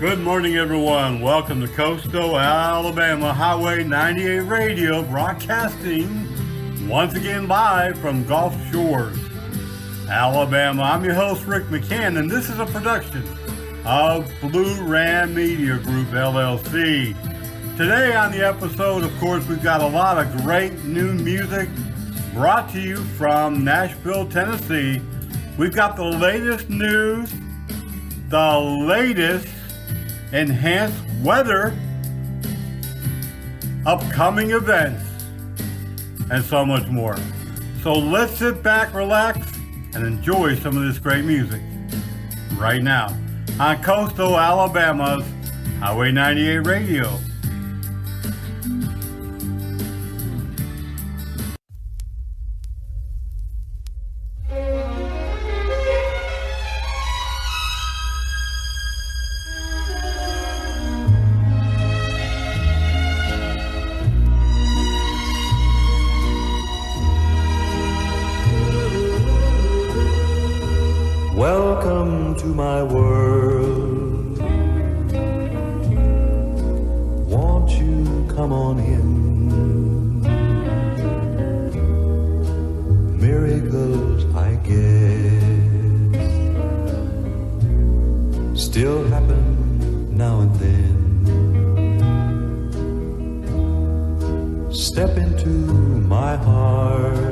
Good morning, everyone. Welcome to Coastal Alabama Highway 98 Radio, broadcasting once again live from Gulf Shores, Alabama. I'm your host, Rick McCann, and this is a production of Blue Ram Media Group, LLC. Today on the episode, of course, we've got a lot of great new music brought to you from Nashville, Tennessee. We've got the latest news, the latest enhanced weather, upcoming events, and so much more. So let's sit back, relax, and enjoy some of this great music right now on Coastal Alabama's Highway 98 Radio. Welcome to my world. Won't you come on in? Miracles, I guess, still happen now and then. Step into my heart.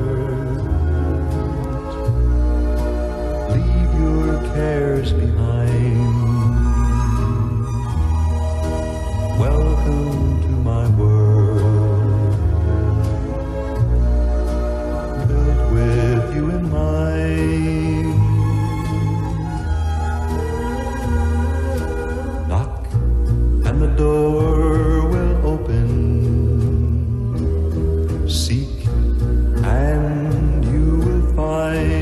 Your cares behind. Welcome to my world, built with you in mind. Knock and the door will open. Seek and you will find.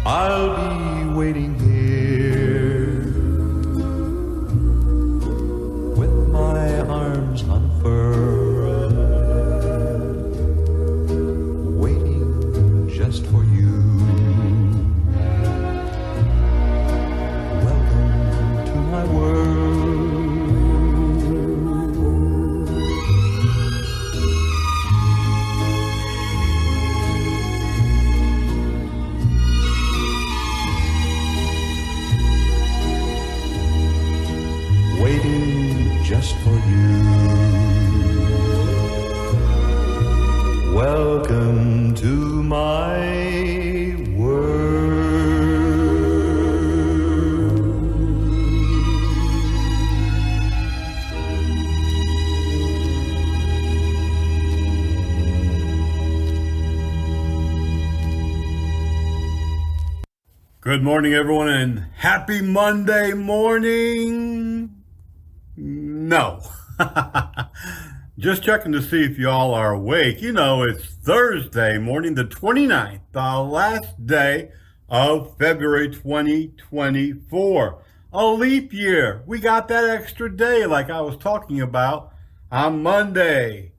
I'll be waiting here with my arms unfurled, waiting just for you. Welcome to my world. Waiting just for you. Welcome to my world. Good morning, everyone, and happy Monday morning. No. Just checking to see if y'all are awake. You know, it's Thursday morning, the 29th, the last day of February 2024. A leap year. We got that extra day like I was talking about on Monday.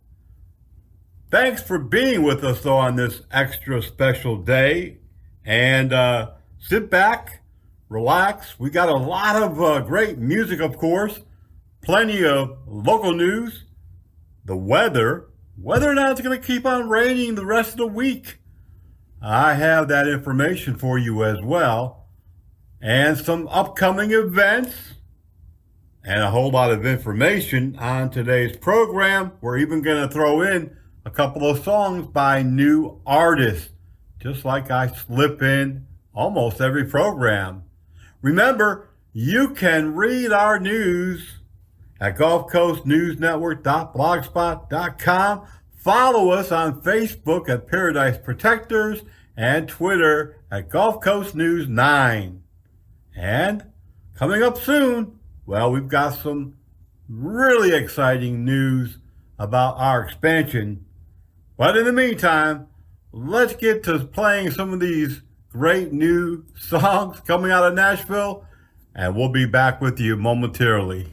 Thanks for being with us, though, on this extra special day. And sit back, relax. We got a lot of great music, of course. Plenty of local news, the weather, whether or not it's going to keep on raining the rest of the week. I have that information for you as well. And some upcoming events and a whole lot of information on today's program. We're even going to throw in a couple of songs by new artists, just like I slip in almost every program. Remember, you can read our news at GulfCoastNewsNetwork.blogspot.com. Follow us on Facebook at Paradise Protectors and Twitter at Gulf Coast News 9. And coming up soon, well, we've got some really exciting news about our expansion. But in the meantime, let's get to playing some of these great new songs coming out of Nashville, and we'll be back with you momentarily.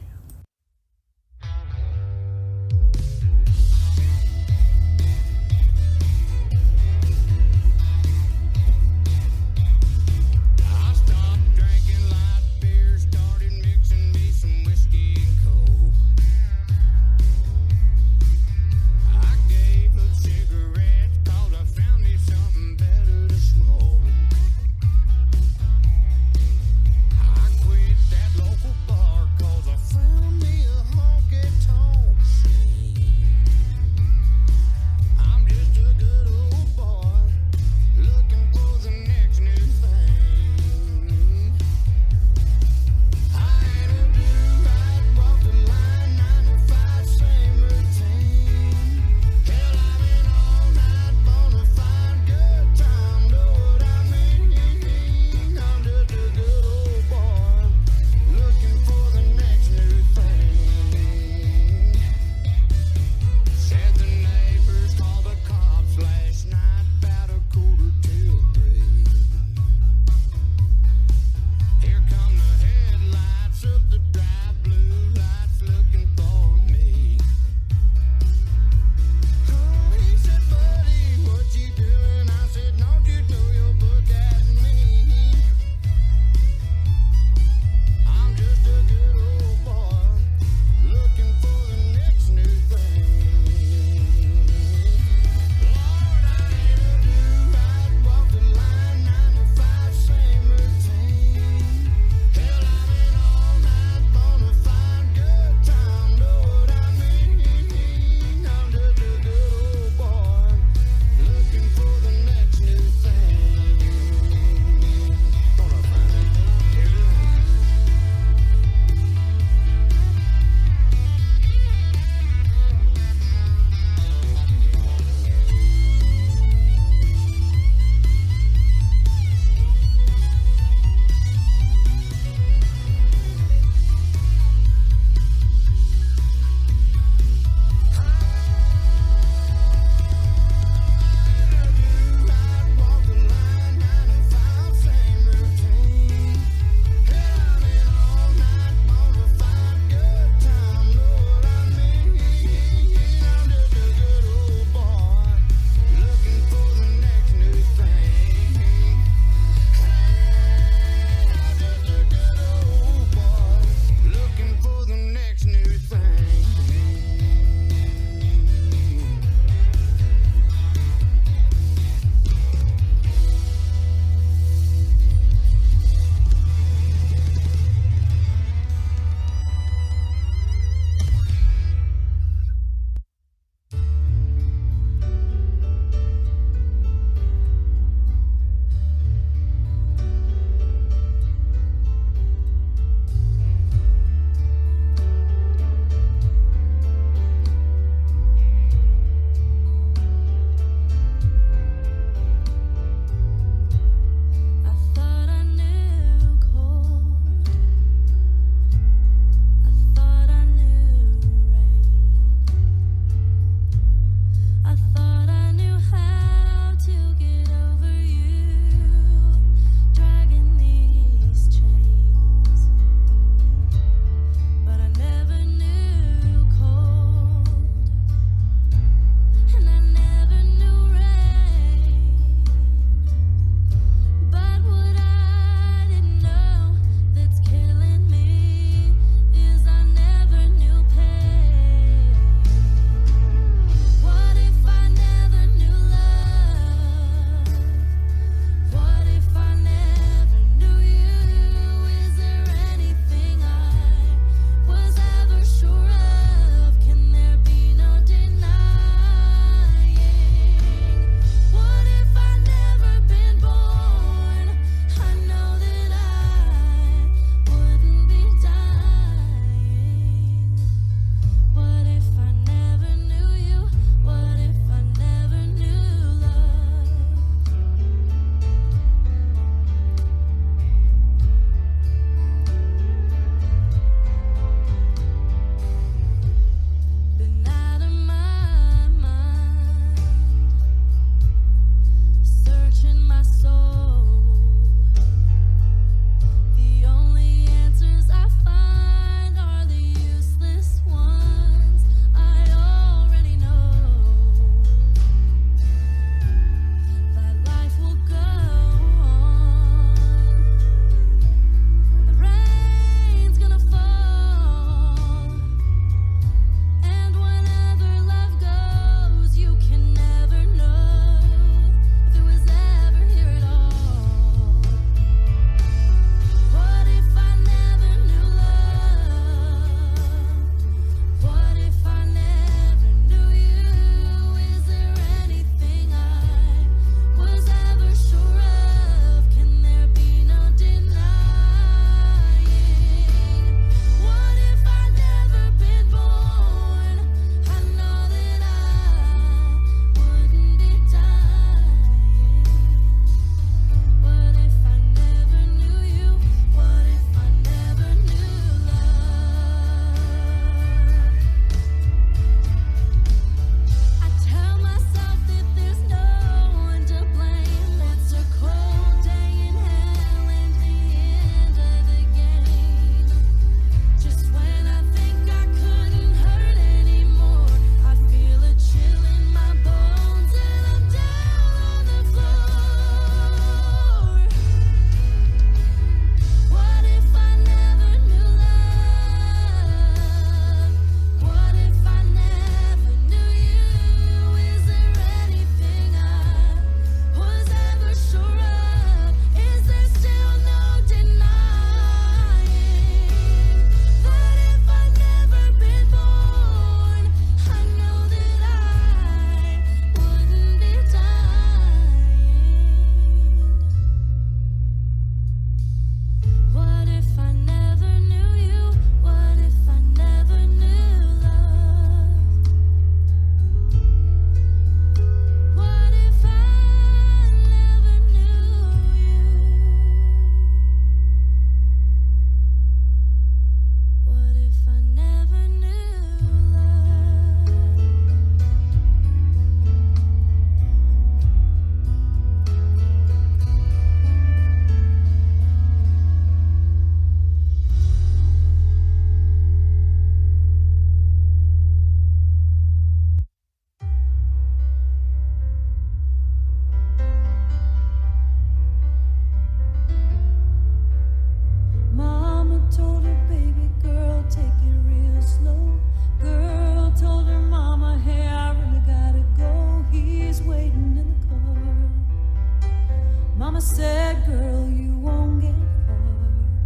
Mama said, girl, you won't get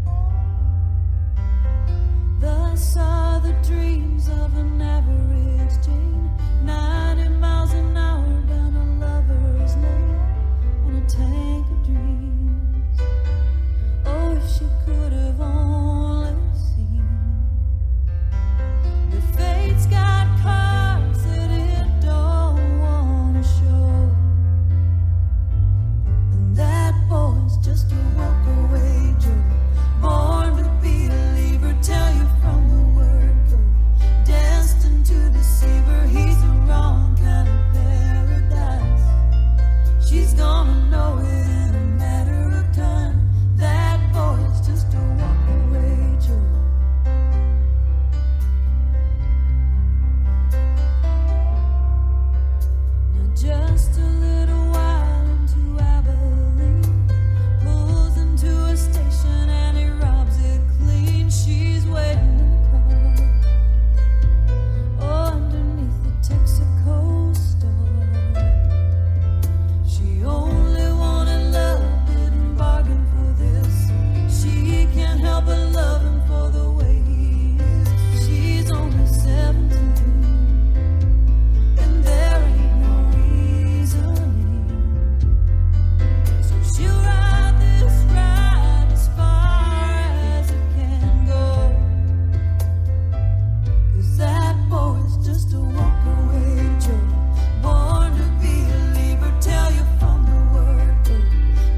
far. Thus are the dreams of an average Jane, 90 miles an hour down a lover's lane on a tank of dreams. Oh, if she could have only seen that fate's got cards that it don't want to show, and that boy's just a walk-away Joe, born to be a believer, tell you from the word go, destined to deceive her, he's the wrong kind of paradise. She's gonna know it in a matter of time. That boy's just a walk-away Joe. Now just a little while into Abilene, pulls into a station and he robs it clean. She's waiting in the car, oh, underneath the Texaco star. She only wanted love, didn't bargain for this. She can't help but love him for the way he is. She's only 17, and there ain't no reasoning. So she'll ride this ride as far as it can go, 'cause that boy's just a walk-away Joe, born to be a believer, tell you from the word go,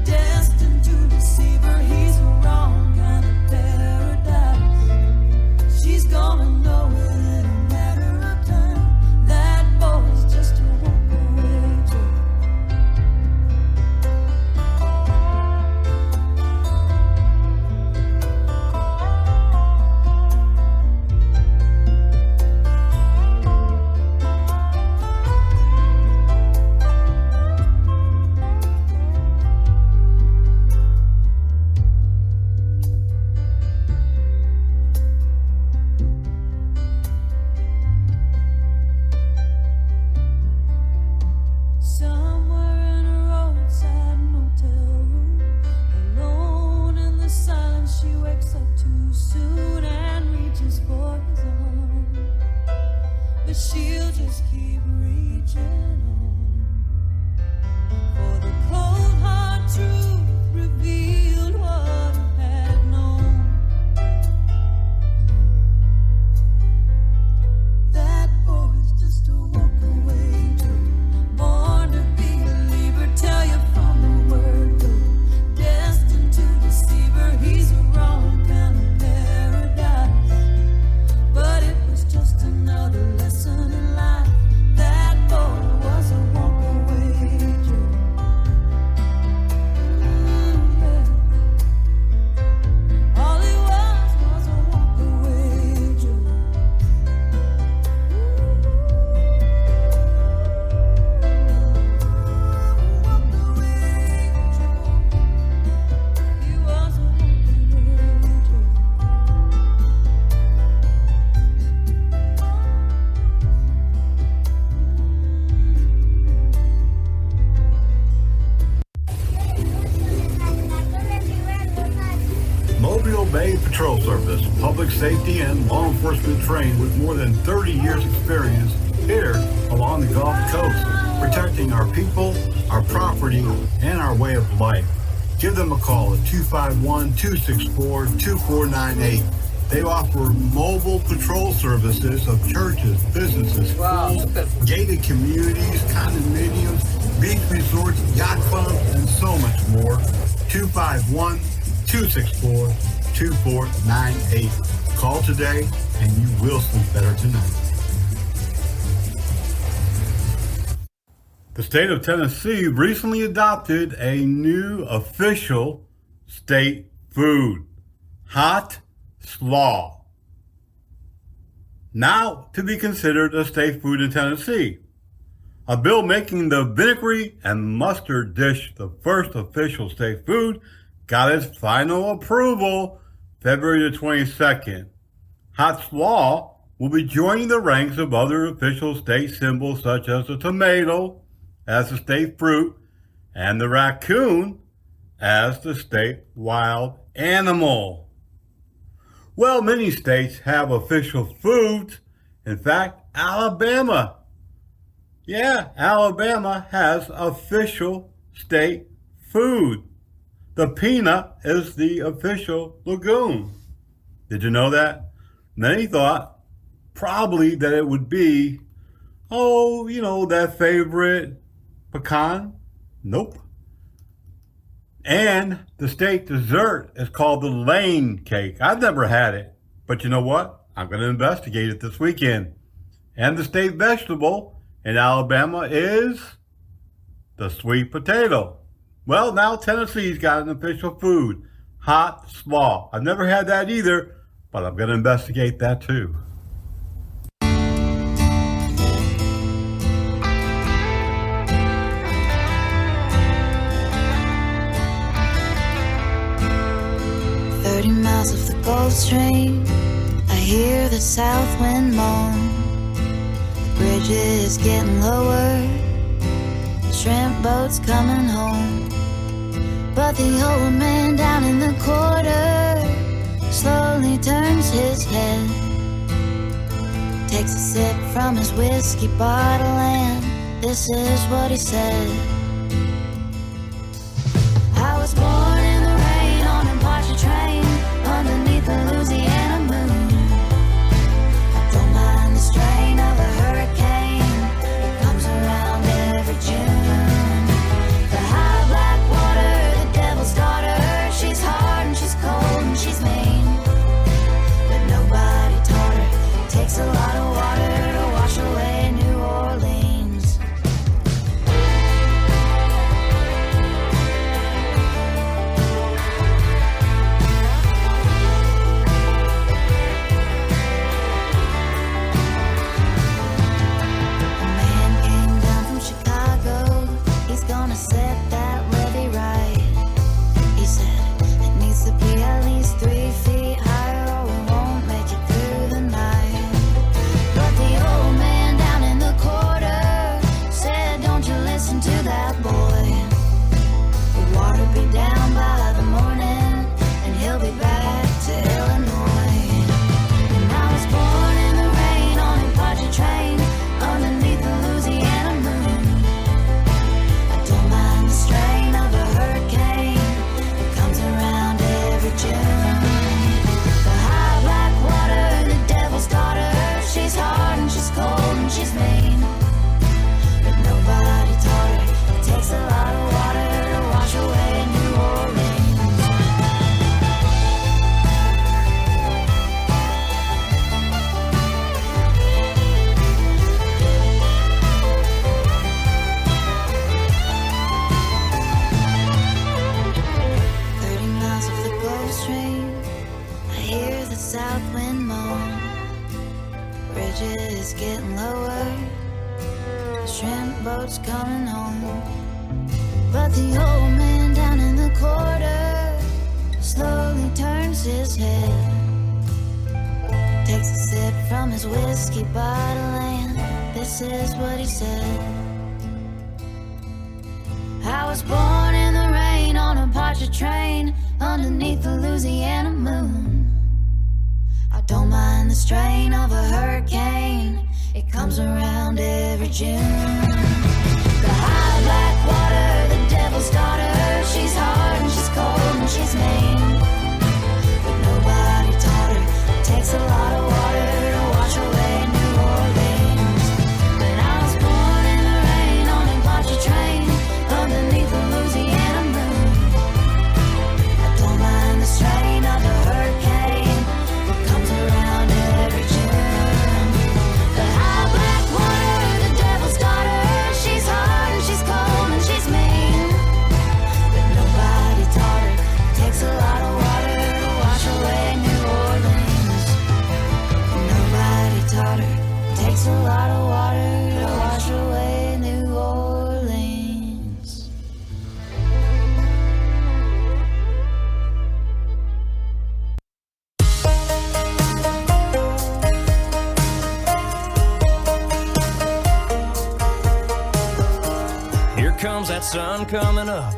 destined to deceive her, he's the wrong kind of paradise. She's gonna know it in a matter of time. That boy's just a walk-away Joe. Somewhere in a roadside motel room, alone in the silence, she wakes up too soon and reaches for his arm, but she'll just keep reaching on, for the cold hard truth revealed what he had known. That boy's just a walk-away Joe, born to be a believer, tell you from the word go, destined to deceive her, he's the wrong kind of paradise. But it was just another lesson in life. That boy was a walk-away Joe. Yeah. All he was a walk-away Joe. He was a walk-away Joe. Mobile Bay Patrol Service, public safety and law enforcement trained with more than 30 years experience here along the Gulf Coast, protecting our people, our property, and our way of life. Give them a call at 251-264-2498. They offer mobile patrol services of churches, businesses, schools, gated communities, condominiums, beach resorts, yacht clubs, and so much more. 251-264-2498. Call today and you will sleep better tonight. The state of Tennessee recently adopted a new official state food, hot slaw. Now to be considered a state food in Tennessee. A bill making the vinegary and mustard dish the first official state food got its final approval February the 22nd. Hot slaw will be joining the ranks of other official state symbols such as the tomato as the state fruit and the raccoon as the state wild animal. Well, many states have official foods. In fact, Alabama has official state food. The peanut is the official legume. Did you know that? Many thought probably that it would be, that favorite pecan. Nope. And the state dessert is called the Lane cake. I've never had it, but you know what? I'm going to investigate it this weekend. And the state vegetable in Alabama is the sweet potato. Well, now Tennessee's got an official food, hot slaw. I've never had that either, but I'm going to investigate that too. Miles of the Gulf Stream, I hear the south wind moan. The bridge is getting lower, the shrimp boat's coming home. But the old man down in the quarter slowly turns his head, takes a sip from his whiskey bottle, and this is what he said. I was born in the rain on a Apache train underneath the Louisiana moon. I don't mind the strain of a hurricane, it comes around every June. The high black water, the devil's daughter, she's hard and she's cold and she's mean, but nobody taught her. It takes a lot of water to wash away New Orleans. Set that levee right. He said it needs to be at least 3 feet higher or we won't make it through the night. But the old man down in the quarter said, don't you listen to that boy. The water be down by the morning and he'll be back to Illinois. And I was born in the rain on a Apache train underneath the Louisiana moon. Strain of a hurricane, it comes around every June. The high black water, the devil's daughter, she's hard and she's cold and she's mean, but nobody taught her. It takes a lot of water to wash away New Orleans. 30 miles of the Gulf Stream, I hear the south wind moan. Bridge is getting lower, the shrimp boat's coming home. But the old man down in the quarter slowly turns his head, takes a sip from his whiskey bottle, and this is what he said. I was born in the rain on a Apache train underneath the Louisiana moon. I don't mind the strain of a hurricane, it comes around every June. The high black water, the devil's daughter, she's hard and she's cold and she's mean, but nobody taught her. It takes a lot of water to wash away New Orleans. But I was born in the rain on a Apache train underneath the Louisiana moon. I don't mind the strain of a hurricane, it comes around every June. The high black water, the devil's daughter, she's hard and she's cold and she's mean, but nobody taught her. It takes a lot of water to wash away New Orleans. Nobody taught her. It takes a lot of water to wash away New Orleans. Here comes that sun coming up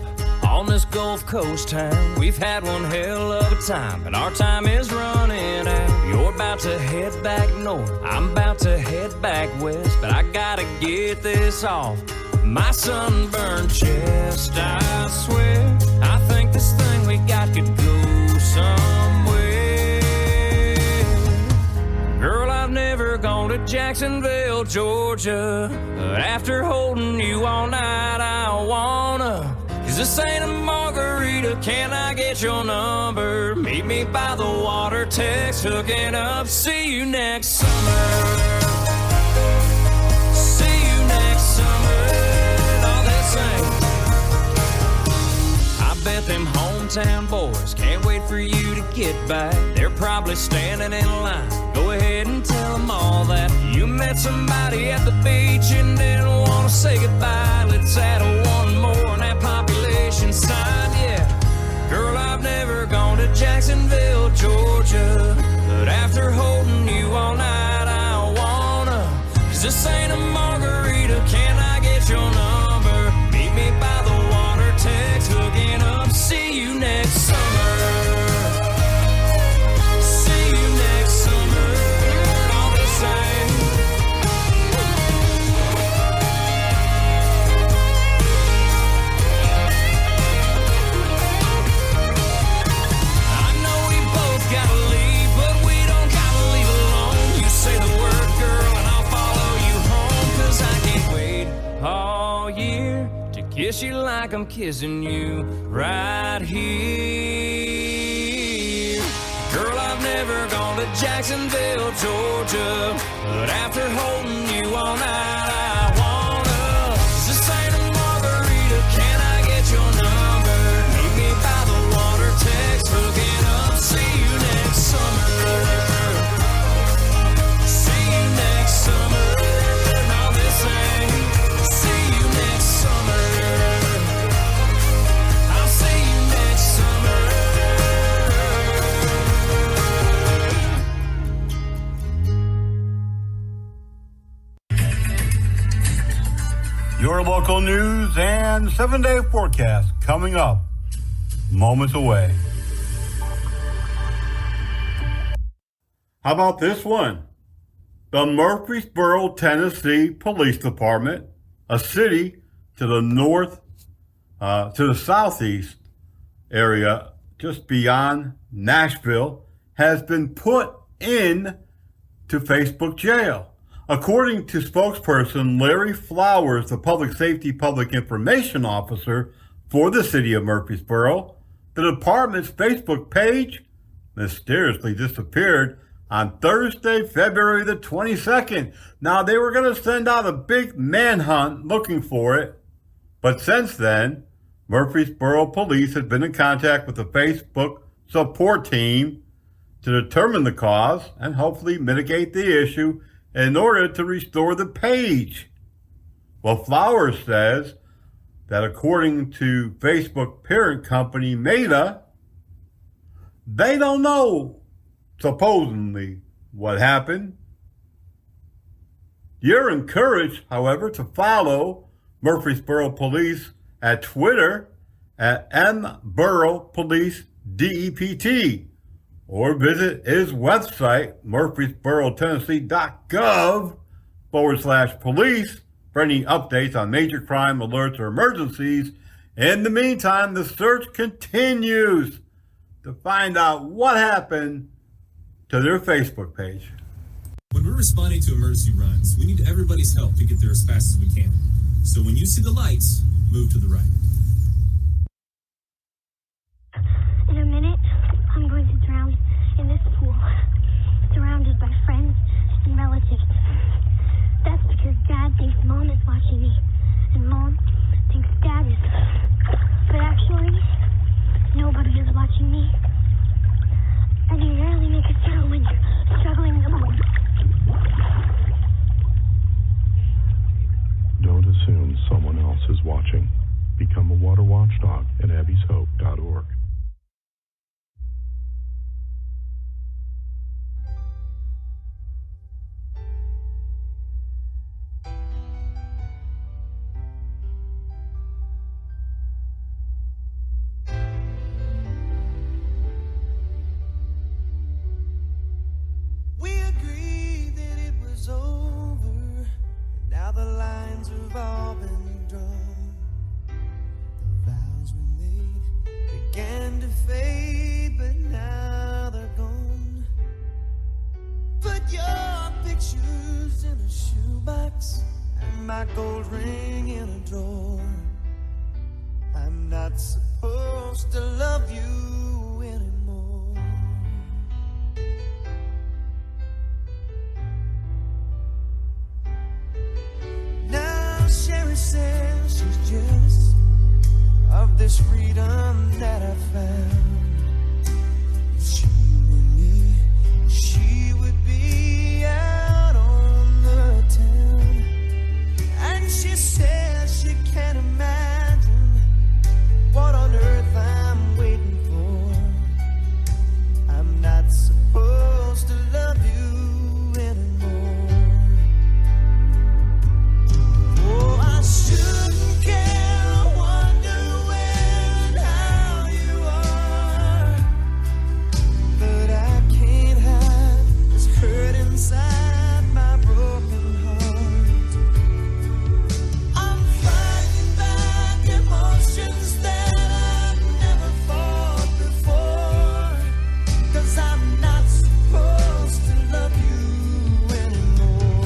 on this Gulf Coast town. We've had one hell of a time, but our time is running out. You're about to head back north, I'm about to head back west, but I gotta get this off my sunburned chest. I swear, I think this thing we got could go somewhere. Girl, I've never gone to Jacksonville, Georgia, but after holding you all night, I wanna. 'Cause this ain't a margarita, can I get your number? Meet me by the water, text, hooking up. See you next summer. See you next summer. All that same. I bet them hometown boys can't wait for you to get back. They're probably standing in line. Go ahead and tell them all that you met somebody at the beach and didn't want to say goodbye. Let's add one more on that population sign, yeah. Girl, I've never gone to Jacksonville, Georgia, but after holding you all night, I wanna. 'Cause this ain't a margarita, can I get your number? Meet me by the water, text, hooking up. See you next summer. See you next summer. All the same. I know we both gotta leave, but we don't gotta leave alone. You say the word, girl, and I'll follow you home. 'Cause I can't wait all year to kiss you like I'm kissing you right here. Girl, I've never gone to Jacksonville, Georgia, but after holding you all night, I wanna. 'Cause this ain't a margarita, can I get your number? Meet me by the water, text, hooking up. See you next summer. See you next summer. All this ain't. See you next summer. I'll see you next summer. Your local news and 7-day forecast coming up moments away. How about this one? The Murfreesboro, Tennessee Police Department, a city to the north, to the southeast area, just beyond Nashville, has been put in to Facebook jail. According to spokesperson Larry Flowers, the public safety public information officer for the city of Murfreesboro, the department's Facebook page mysteriously disappeared on Thursday, February the 22nd. Now, they were going to send out a big manhunt looking for it, but since then, Murfreesboro police had been in contact with the Facebook support team to determine the cause and hopefully mitigate the issue in order to restore the page. Well, Flowers says that according to Facebook parent company Meta, they don't know supposedly what happened. You're encouraged, however, to follow Murfreesboro Police at Twitter at MBuroPoliceDEPT, or visit his website, murfreesborotennessee.gov/police, for any updates on major crime alerts or emergencies. In the meantime, the search continues to find out what happened to their Facebook page. When we're responding to emergency runs, we need everybody's help to get there as fast as we can. So when you see the lights, move to the right. In a minute, I'm going to drown in this pool, surrounded by friends and relatives. That's because Dad thinks Mom is watching me, and Mom thinks Dad is. But actually, nobody is watching me. And you rarely make a sound when you're struggling alone. Don't assume someone else is watching. Become a water watchdog at abbyshope.org. clothes in a shoebox and my gold ring in a drawer. I'm not supposed to love you anymore. Now Sherry says she's jealous of this freedom that I found. If she were me, she would be out on the town. And she says she can't imagine what on earth I'm waiting for. I'm not supposed to love you anymore. Oh, I shouldn't care. I wonder when, how you are. But I can't hide this hurt inside my broken heart. I'm fighting back emotions that I've never fought before. 'Cause I'm not supposed to love you anymore.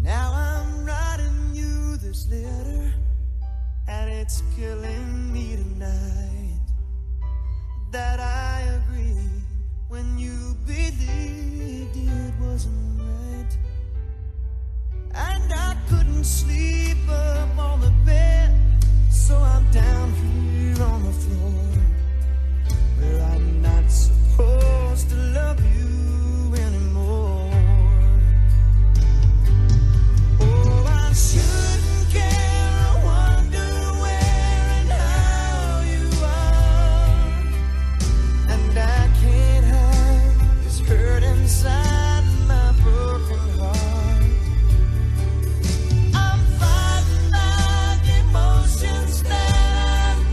Now I'm writing you this letter, and it's killing me tonight that I agreed when you believed it wasn't right. And I couldn't sleep up on the bed, so I'm down here on the floor, where I'm not supposed to love you anymore. Oh, I shouldn't care. I wonder where and how you are. And I can't hide this hurt inside my broken heart. I'm fighting back emotions that I've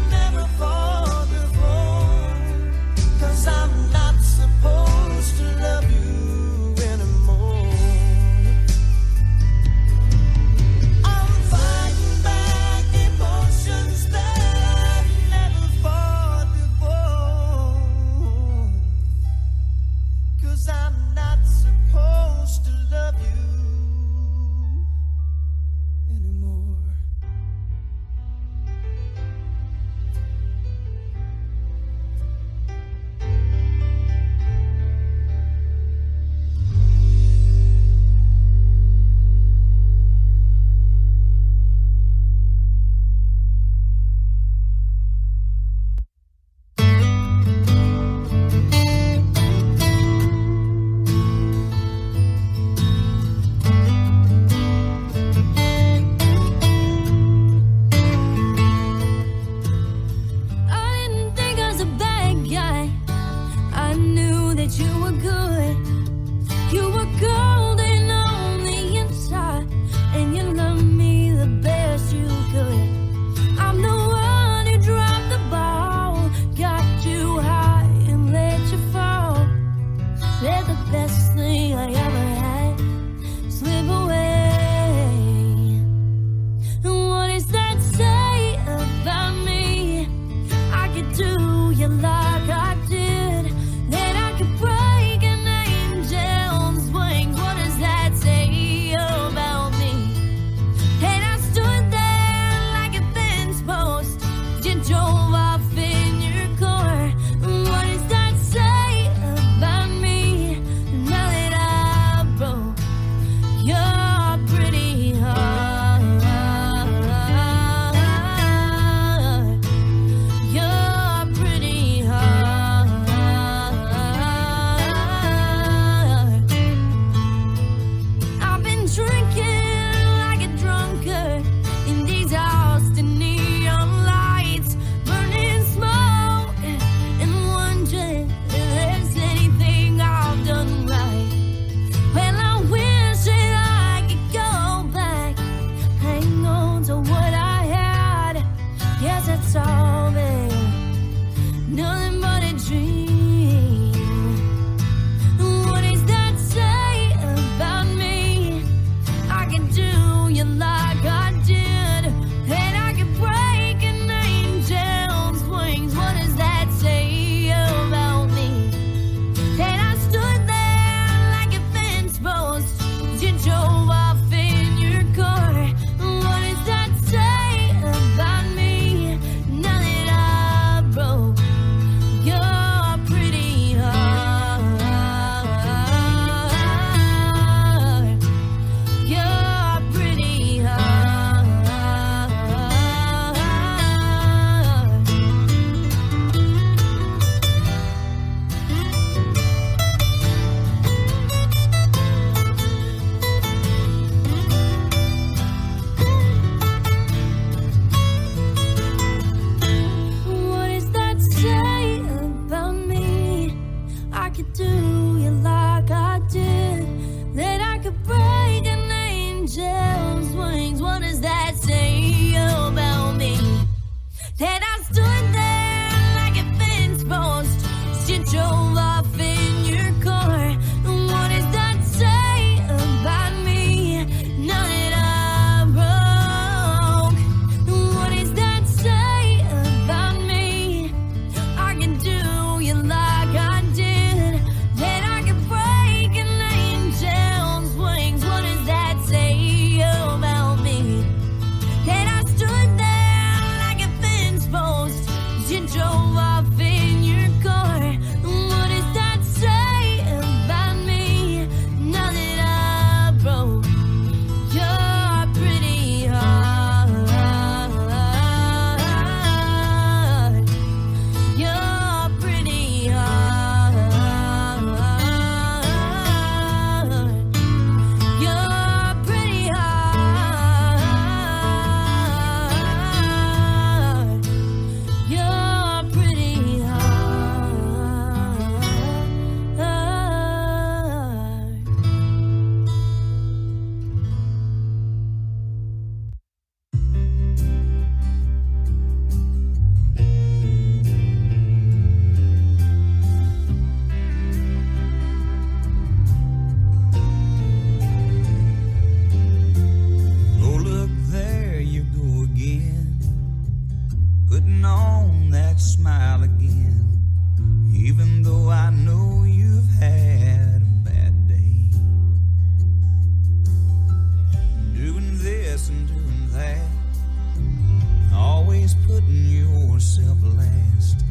yourself last. A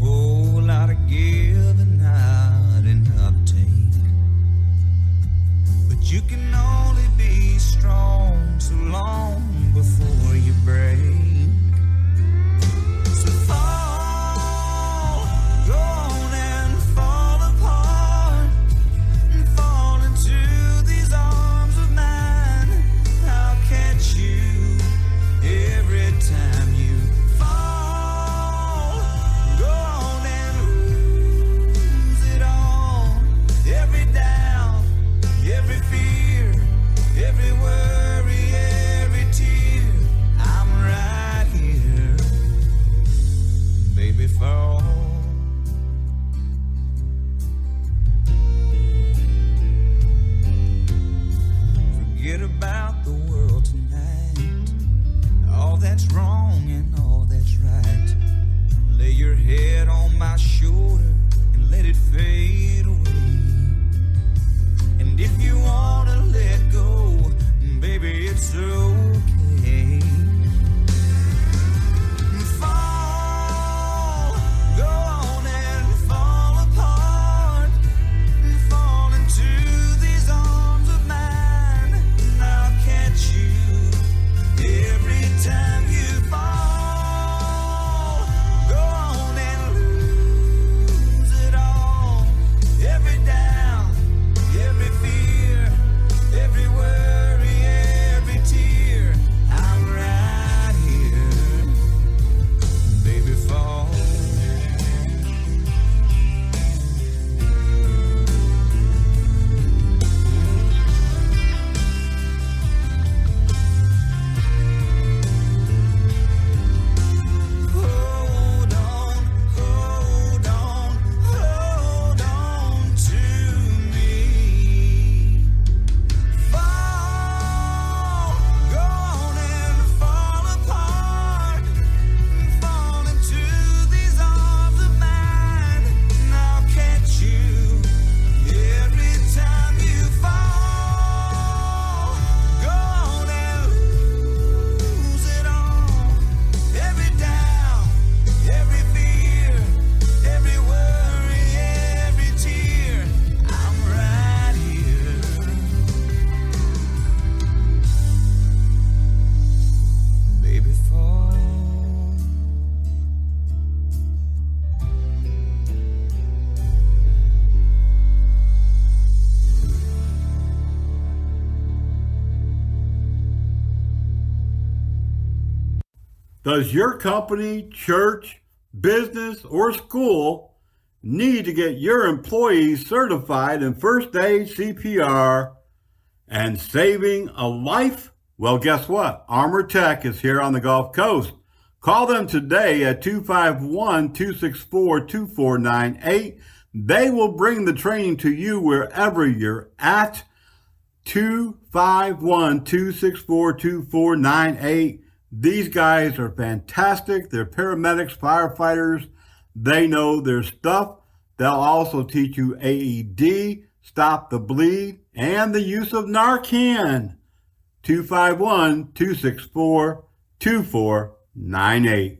whole lot of give and not enough take. But you can only be strong so long before you break. So fall, go on and fall apart, and fall into these arms of mine. I'll catch you every time you fall. Go on and lose it all. Every doubt, every fear, every worry, every tear. I'm right here, baby, fall. Forget about the world tonight, all that's wrong and all that's right. Lay your head on my shoulder and let it fade away. And if you wanna let go, baby, it's okay. Fall, go on and fall apart, and fall into these arms of mine, and I'll catch you every time you fall. Go on and lose it all. Every doubt, every fear, every worry, every tear. I'm right here, baby, fall. Hold on, hold on, hold on to me. Fall, go on and fall apart, and fall into these arms of mine, and I'll catch you every time you fall. Go on and lose it all. Every doubt, every fear, every worry, every tear. I'm right here, baby, fall. Does your company, church, business, or school need to get your employees certified in first aid, CPR, and saving a life? Well, guess what? Armor Tech is here on the Gulf Coast. Call them today at 251-264-2498. They will bring the training to you wherever you're at. 251-264-2498. These guys are fantastic. They're paramedics, firefighters. They know their stuff. They'll also teach you AED, stop the bleed, and the use of Narcan. 251-264-2498.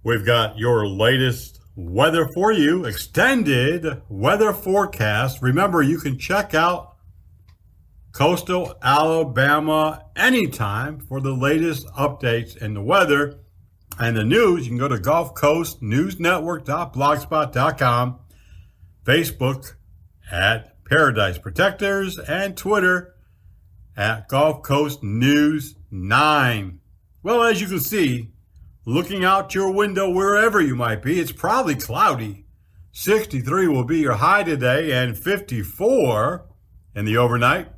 We've got your latest weather for you, extended weather forecast. Remember, you can check out Coastal Alabama anytime for the latest updates in the weather and the news. You can go to gulfcoastnewsnetwork.blogspot.com, Facebook at Paradise Protectors, and Twitter at Gulf Coast News 9. Well, as you can see, looking out your window wherever you might be, it's probably cloudy. 63 will be your high today and 54 in the overnight.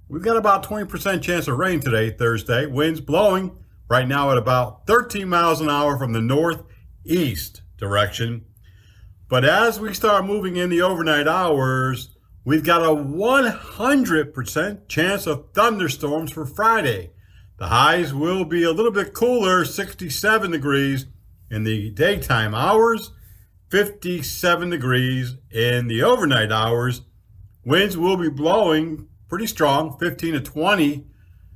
We've got about 20% chance of rain today, Thursday. Winds blowing right now at about 13 miles an hour from the northeast direction. But as we start moving in the overnight hours, we've got a 100% chance of thunderstorms for Friday. The highs will be a little bit cooler, 67 degrees in the daytime hours, 57 degrees in the overnight hours. Winds will be blowing pretty strong, 15 to 20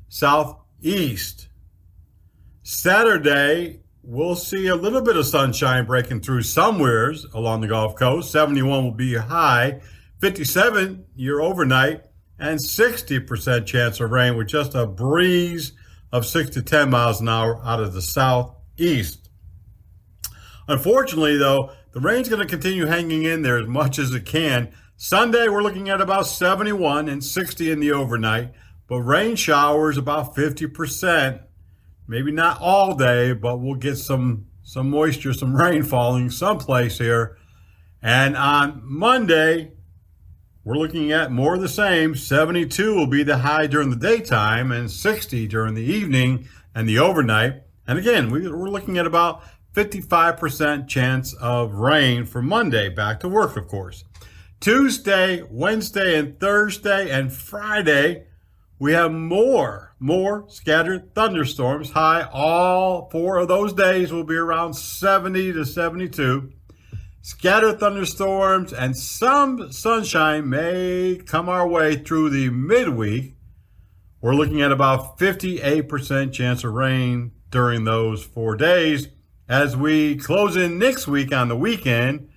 southeast. Saturday, we'll see a little bit of sunshine breaking through somewheres along the Gulf Coast. 71 will be your high, 57 your overnight, and 60% chance of rain with just a breeze of 6 to 10 miles an hour out of the southeast. Unfortunately, though, the rain's going to continue hanging in there as much as it can. Sunday, we're looking at about 71 and 60 in the overnight, but rain showers about 50%. Maybe not all day, but we'll get some moisture, some rain falling someplace here. And on Monday, we're looking at more of the same. 72 will be the high during the daytime and 60 during the evening and the overnight. And again, we're looking at about 55% chance of rain for Monday. Back to work, of course. Tuesday, Wednesday, and Thursday, and Friday, we have more scattered thunderstorms. High all 4 of those days will be around 70 to 72. Scattered thunderstorms and some sunshine may come our way through the midweek. We're looking at about 58% chance of rain during those 4 days. As we close in next week on the weekend,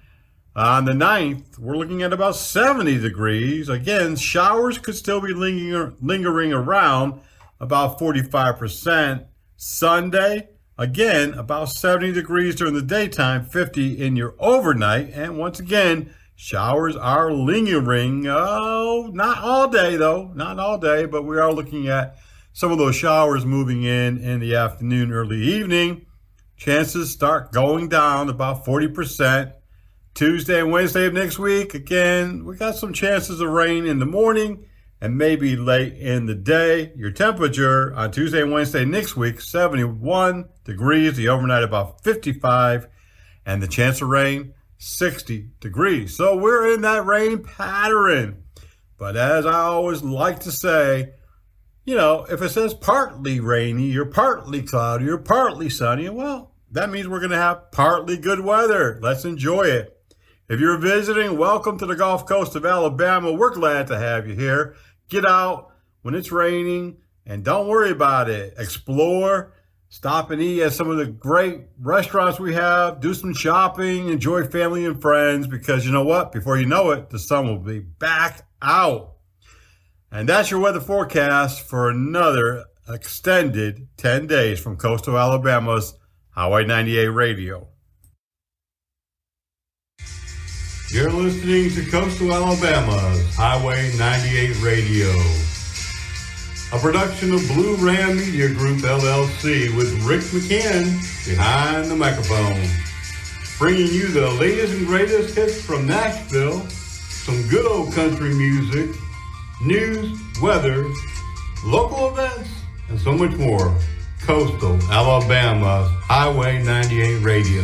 on the 9th, we're looking at about 70 degrees. Again, showers could still be lingering around about 45%. Sunday, again, about 70 degrees during the daytime, 50 in your overnight. And once again, showers are lingering. Oh, not all day, though. Not all day, but we are looking at some of those showers moving in the afternoon, early evening. Chances start going down about 40%. Tuesday and Wednesday of next week, again, we got some chances of rain in the morning and maybe late in the day. Your temperature on Tuesday and Wednesday next week, 71 degrees, the overnight about 55, and the chance of rain, 60 degrees. So we're in that rain pattern. But as I always like to say, you know, if it says partly rainy or partly cloudy or partly sunny, well, that means we're going to have partly good weather. Let's enjoy it. If you're visiting, welcome to the Gulf Coast of Alabama. We're glad to have you here. Get out when it's raining and don't worry about it. Explore, stop and eat at some of the great restaurants we have. Do some shopping, enjoy family and friends, because you know what? Before you know it, the sun will be back out. And that's your weather forecast for another extended 10 days from coastal Alabama's Highway 98 Radio. You're listening to Coastal Alabama's Highway 98 Radio, a production of Blue Ram Media Group, LLC, with Rick McCann behind the microphone, bringing you the latest and greatest hits from Nashville, some good old country music, news, weather, local events, and so much more. Coastal Alabama's Highway 98 Radio.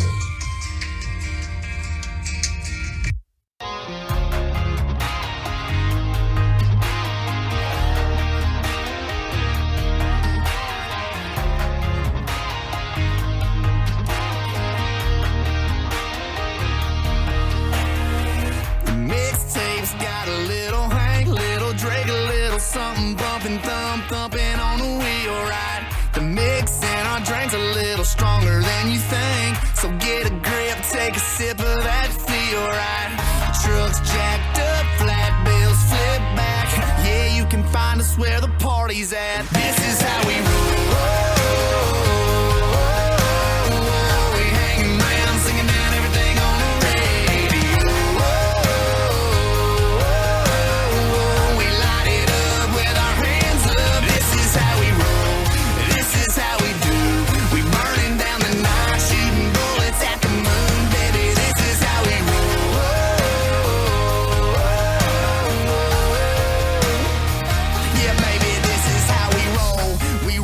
Something bumping, thumping on the wheel, right? The mix in our drink's a little stronger than you think. So get a grip, take a sip of that feel, right? Trucks jacked up, flat bills flip back. Yeah, you can find us where the party's at. This is how we roll. We hanging around, singing down everything on the radio. We light it up with our hands up. This is how we roll. This is how we do. We burning down the night, shooting bullets at the moon, baby. This is how we roll. Yeah, baby, this is how we roll. We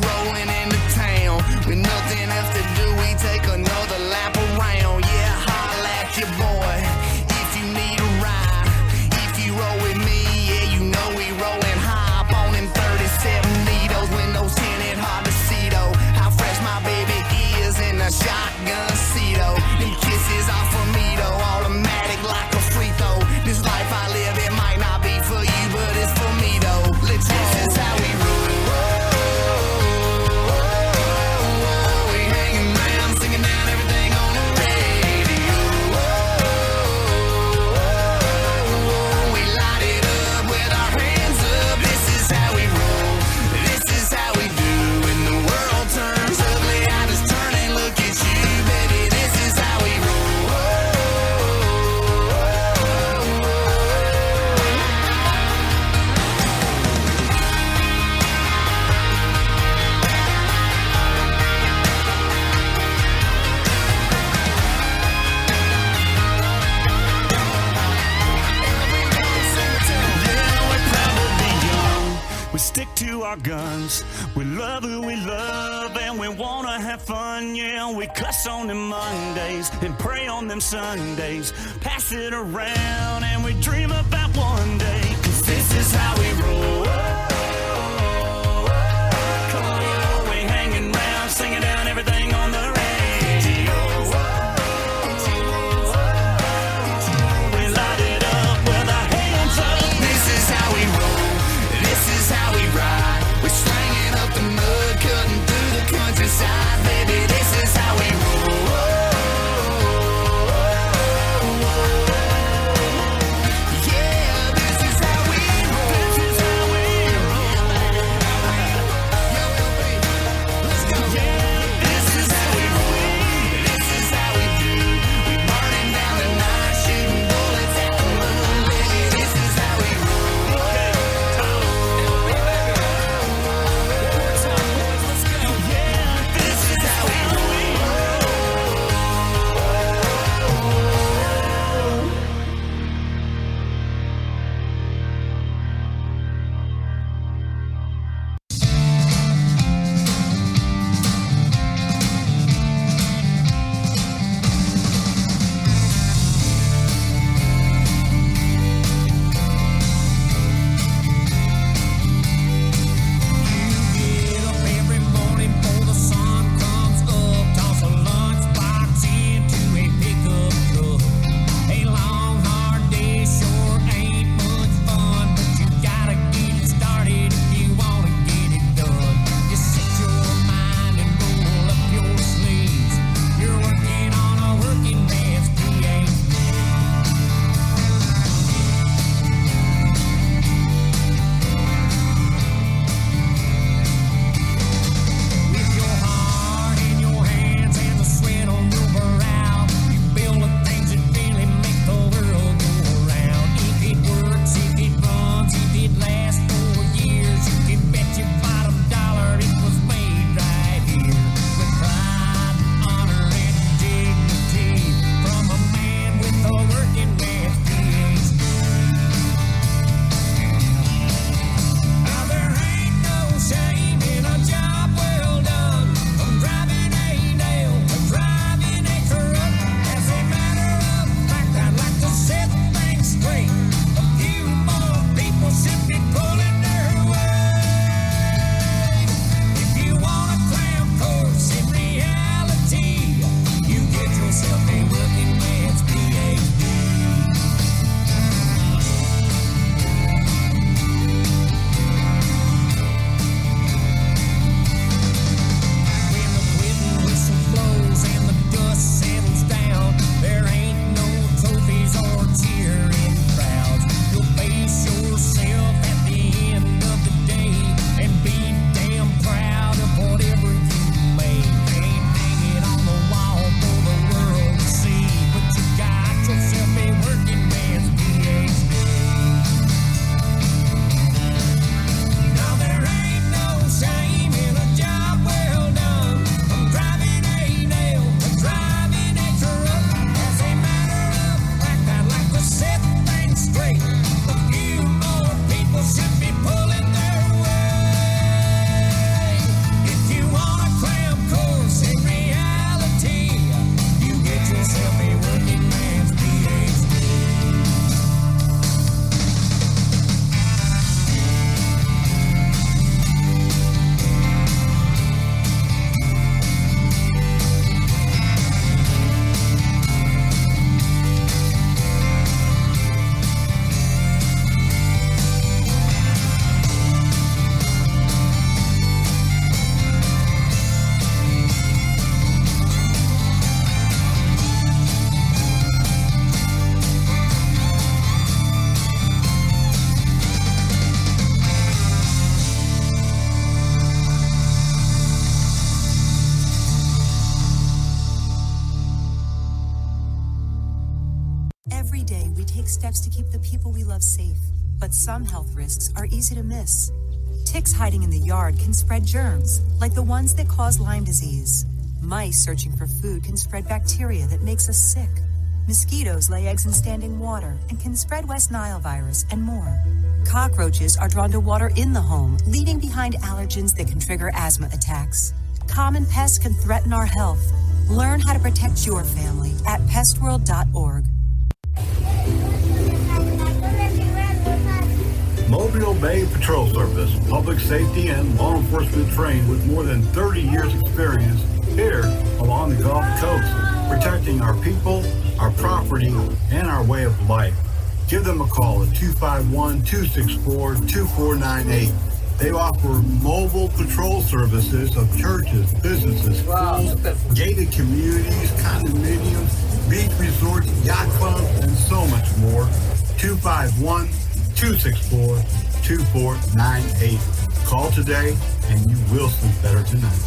We stick to our guns. We love who we love and we wanna have fun. Yeah, we cuss on them Mondays and pray on them Sundays. Pass it around and we dream about one day. 'Cause this is how we roll. Come on, we hanging round, singing down everything on the radio. We light it up with our hands up. This is how we roll. This is how we ride. We're slanging up the mud, cutting through the countryside. Baby, this is how we roll. Yeah, this is how we roll. This is how we roll. Yo, let's go. Yeah, this is how we roll. This is how we do. We burning down the night, shooting bullets at the moon. Baby, this is how we roll. Get up every morning before the sun comes up. Toss a lunchbox into a pickup truck. A long, hard day sure ain't much fun, but you gotta get it started if you wanna get it done. Just set your mind and roll up your sleeves. You're working on a working man's PhD. With your heart in your hands and the sweat on your brow, you build the things that really make the world go around. If it works, if it runs, if it lasts for years, you can bet your bottom dollar it was made right here. With pride, honor, and dignity from a man with a working man's PhD. Now there ain't no shame in a job well done. From driving a nail to driving a truck. As a matter of fact, I'd like to set things straight. A few more people should be pulling their weight. If you want a cram course in reality, you get yourself a working man's PhD. When the quitting whistle blows and the dust settles down, there ain't no trophies or cheering crowds. You'll face yourself at the end of the day and be damn proud of whatever you made. Can't hang it on the wall for the world to see, but you got yourself a working man's PhD. Now there ain't no shame in a job well done. From driving a nail to driving a truck. As a matter of fact, I'd like to set things straight. A few more people should be pulling their weight. If you want a cram course in reality, you get yourself a working man's PhD. Every day, we take steps to keep the people we love safe, but some health risks are easy to miss. Ticks hiding in the yard can spread germs, like the ones that cause Lyme disease. Mice searching for food can spread bacteria that makes us sick. Mosquitoes lay eggs in standing water and can spread West Nile virus and more. Cockroaches are drawn to water in the home, leaving behind allergens that can trigger asthma attacks. Common pests can threaten our health. Learn how to protect your family at pestworld.org. Mobile Bay Patrol Service, public safety and law enforcement trained with more than 30 years experience here along the Gulf Coast, protecting our people, our property, and our way of life. Give them a call at 251-264-2498. They offer mobile patrol services of churches, businesses, schools, gated communities, condominiums, beach resorts, yacht clubs, and so much more. 251-264-2498. Call today and you will sleep better tonight.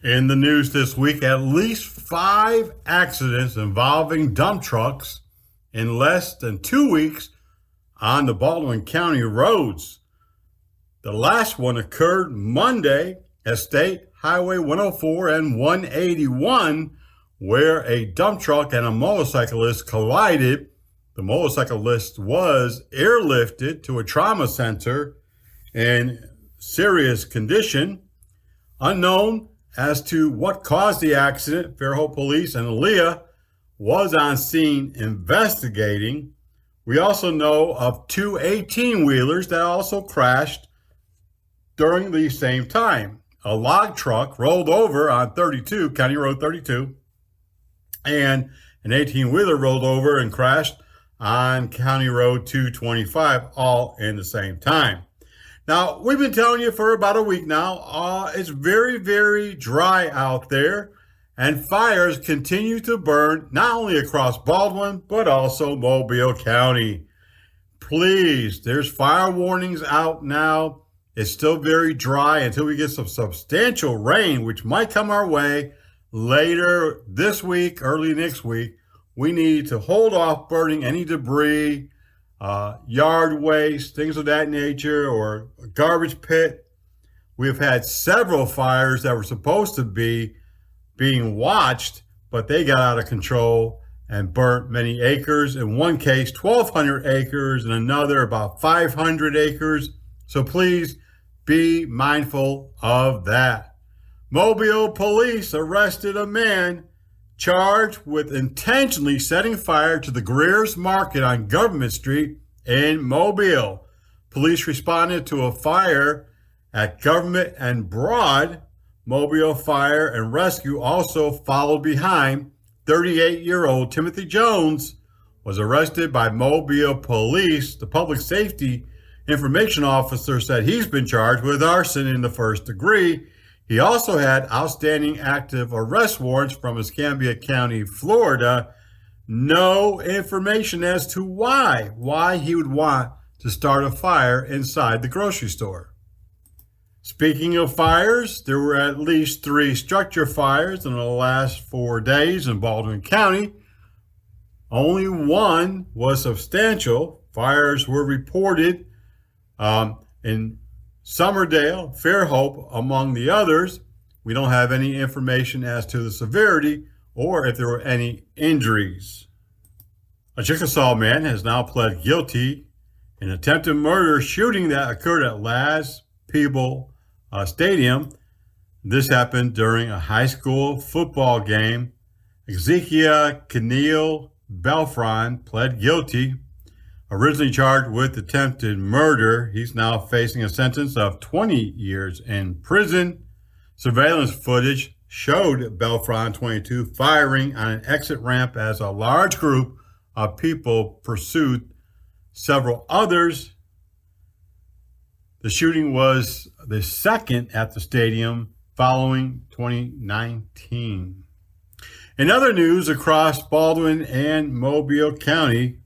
In the news this week, at least 5 accidents involving dump trucks in less than 2 weeks on the Baldwin County roads. The last one occurred Monday at State Highway 104 and 181, where a dump truck and a motorcyclist collided. The motorcyclist was airlifted to a trauma center in serious condition. Unknown as to what caused the accident, Fairhope Police and Aaliyah was on scene investigating. We also know of 2 18-wheelers that also crashed during the same time. A log truck rolled over on 32, County Road 32, and an 18-wheeler rolled over and crashed on County Road 225, all in the same time. Now, we've been telling you for about a week now, it's very, very dry out there, and fires continue to burn not only across Baldwin, but also Mobile County. Please, there's fire warnings out now. It's still very dry until we get some substantial rain, which might come our way later this week, early next week. We need to hold off burning any debris, yard waste, things of that nature, or a garbage pit. We've had several fires that were supposed to be being watched, but they got out of control and burnt many acres. In one case, 1,200 acres, and another about 500 acres. So please be mindful of that. Mobile police arrested a man charged with intentionally setting fire to the Greer's Market on Government Street in Mobile. Police responded to a fire at Government and Broad. Mobile Fire and Rescue also followed behind. 38-year-old Timothy Jones was arrested by Mobile Police. The public safety information officer said he's been charged with arson in the first degree. He also had outstanding active arrest warrants from Escambia County, Florida. No information as to why he would want to start a fire inside the grocery store. Speaking of fires, there were at least 3 structure fires in the last 4 days in Baldwin County. Only one was substantial. Fires were reported in Summerdale, Fairhope, among the others. We don't have any information as to the severity or if there were any injuries. A Chickasaw man has now pled guilty in attempted murder shooting that occurred at Laz Peeble Stadium. This happened during a high school football game. Ezekiel Keneal Belfron pled guilty. Originally charged with attempted murder, he's now facing a sentence of 20 years in prison. Surveillance footage showed Belfron, 22, firing on an exit ramp as a large group of people pursued several others. The shooting was the second at the stadium following 2019. In other news across Baldwin and Mobile County,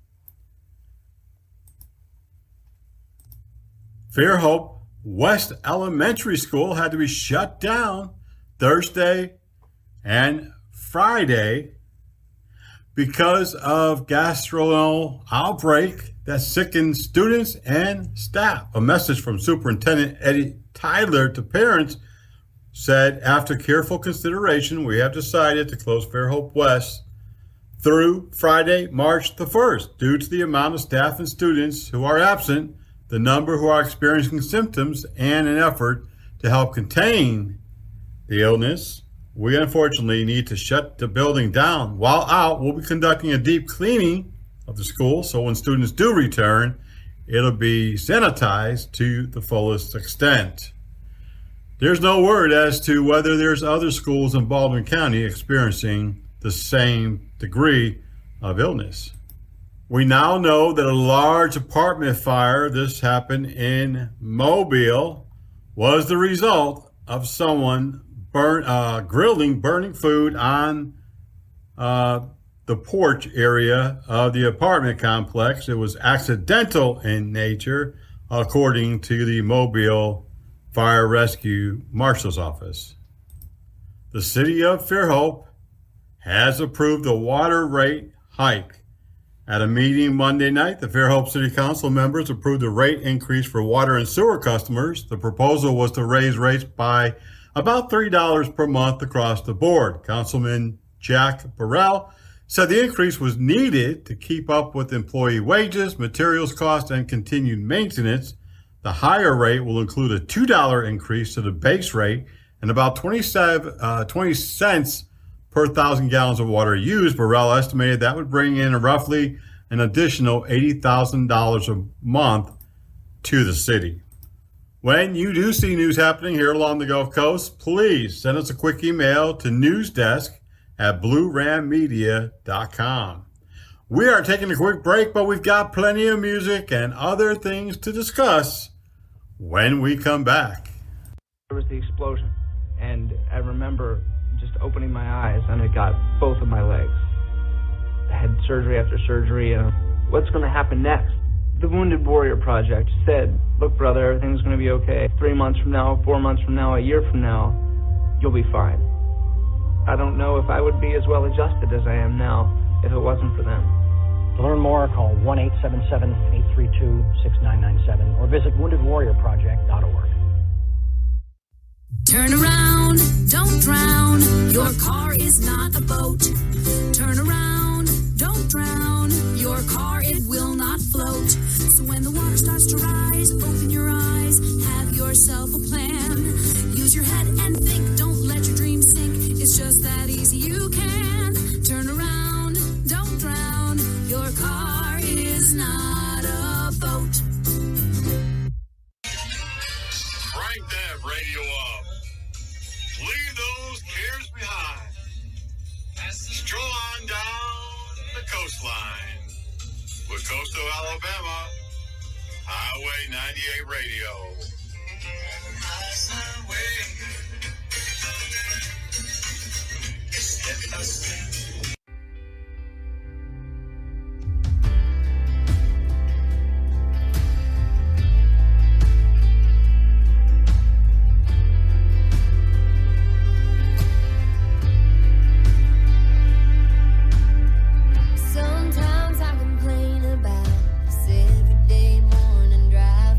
Fairhope West Elementary School had to be shut down Thursday and Friday because of gastrointestinal outbreak that sickened students and staff. A message from Superintendent Eddie Tyler to parents said, after careful consideration, we have decided to close Fairhope West through Friday, March the 1st. Due to the amount of staff and students who are absent, the number who are experiencing symptoms, and an effort to help contain the illness, we unfortunately need to shut the building down. While out, we'll be conducting a deep cleaning of the school, so when students do return, it'll be sanitized to the fullest extent. There's no word as to whether there's other schools in Baldwin County experiencing the same degree of illness. We now know that a large apartment fire, this happened in Mobile, was the result of someone burning food on the porch area of the apartment complex. It was accidental in nature, according to the Mobile Fire Rescue Marshal's Office. The city of Fairhope has approved a water rate hike. At a meeting Monday night, the Fairhope City Council members approved a rate increase for water and sewer customers. The proposal was to raise rates by about $3 per month across the board. Councilman Jack Burrell said the increase was needed to keep up with employee wages, materials costs, and continued maintenance. The higher rate will include a $2 increase to the base rate and about 20 cents per 1,000 gallons of water used. Burrell estimated that would bring in roughly an additional $80,000 a month to the city. When you do see news happening here along the Gulf Coast, please send us a quick email to newsdesk@bluerammedia.com. We are taking a quick break, but we've got plenty of music and other things to discuss when we come back. There was the explosion, and I remember just opening my eyes, and it got both of my legs. I had surgery after surgery, and what's going to happen next? The Wounded Warrior Project said, look, brother, everything's going to be okay. 3 months from now, 4 months from now, a year from now, you'll be fine. I don't know if I would be as well adjusted as I am now if it wasn't for them. To learn more, call 1-877-832-6997 or visit woundedwarriorproject.org. Turn around, don't drown. Your car is not a boat. Turn around, don't drown. Your car, it will not float. So when the water starts to rise, open your eyes, have yourself a plan. Use your head and think, don't let your dreams sink. It's just that easy, you can. Turn around, don't drown. Your car is not a boat. Crank that radio up. Leave those cares behind. Stroll on down the coastline with Coastal Alabama Highway 98 Radio. Sometimes I complain about this everyday morning drive.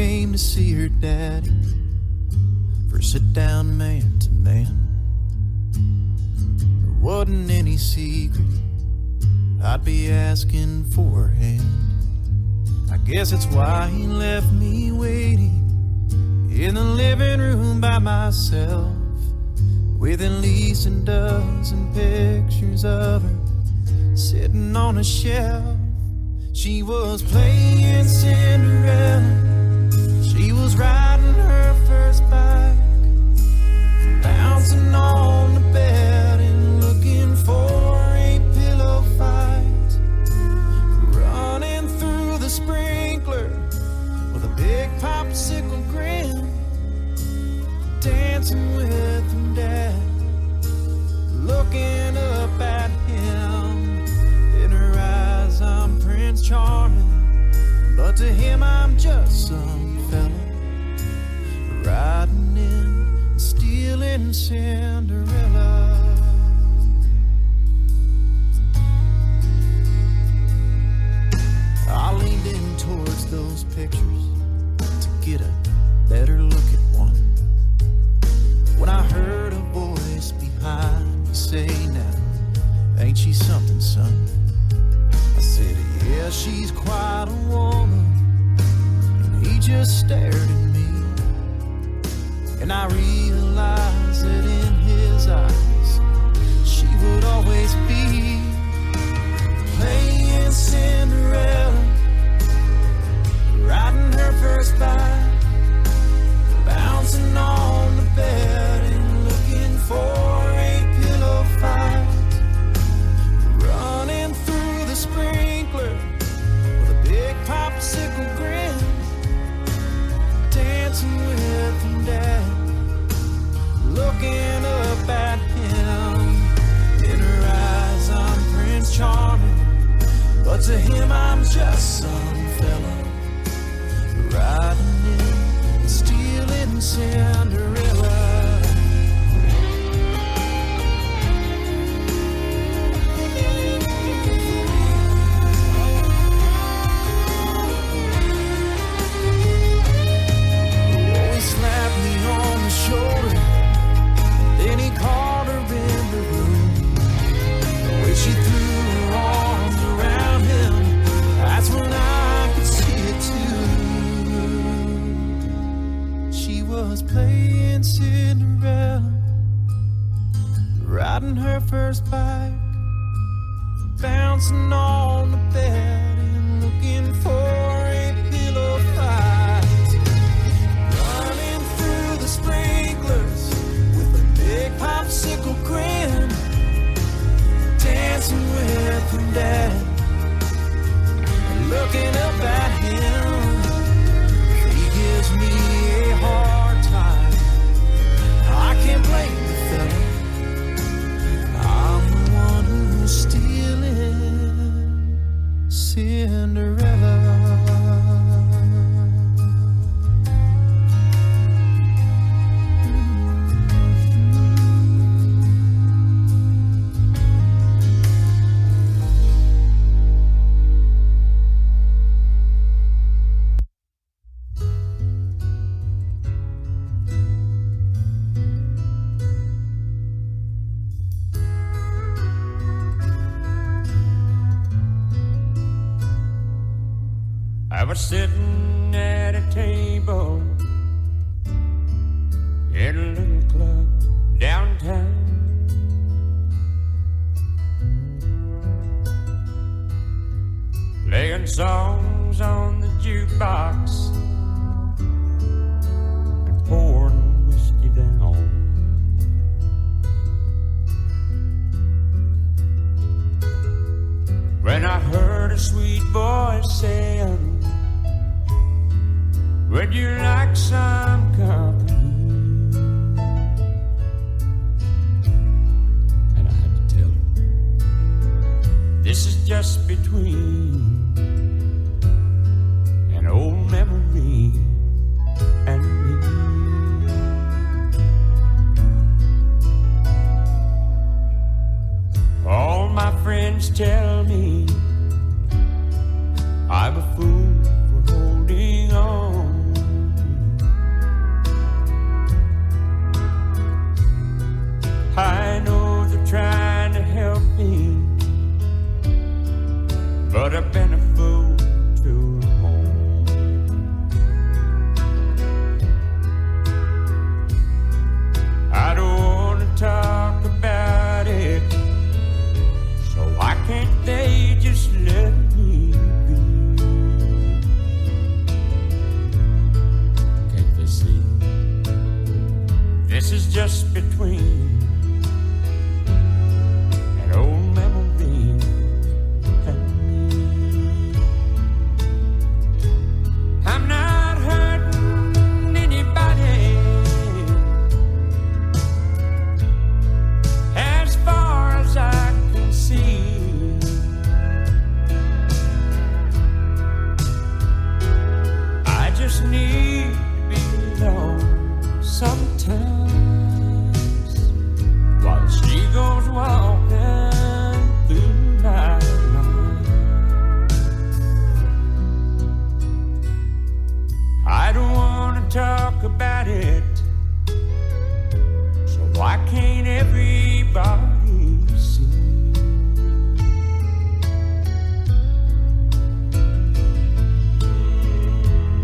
came to see her daddy for a sit-down man to man. There wasn't any secret I'd be asking for her hand. I guess that's why he left me waiting in the living room by myself, with at least a dozen pictures of her sitting on a shelf. She was playing Cinderella, she was riding her first bike, bouncing on the bed and looking for a pillow fight, running through the sprinkler with a big popsicle grin, dancing with her dad, looking up at him. In her eyes I'm Prince Charming, but to him I'm just some fella riding in and stealing Cinderella. I leaned in towards those pictures to get a better look at one, when I heard a voice behind me say, "Now, ain't she something, son?" I said, "Yeah, she's quite a woman." And he just stared at me, and I realized that in his eyes she would always be playing Cinderella, riding her first bike, bouncing on the bed and looking for a pillow fight, running through the sprinkler with a big popsicle grin, dancing with her dad, looking up at him. In her eyes I'm Prince Charming, but to him I'm just some fella riding in and stealing Cinderella. Oh, he slapped me on the shoulder, then he called her in the room. The way she threw her arms around him, that's when I could see it too. She was playing Cinderella, riding her first bike, bouncing on the bed and looking for a pillow fight, running through the sprinklers with a big popsicle grin, dancing with her dad, looking up at him. He gives me a hard time, I can't blame the fella, I'm the one who's stealing Cinderella. I was sitting at a table in a little club downtown, playing songs on the jukebox and pouring whiskey down. When I heard a sweet voice saying, "Would you like some company?" And I had to tell her, this is just between an old memory and me. All my friends tell me I'm a fool for holding on. This is just between an old memory and me. I'm not hurting anybody as far as I can see. I just need to be alone sometimes while she goes walking through my mind. I don't want to talk about it, so why can't everybody see?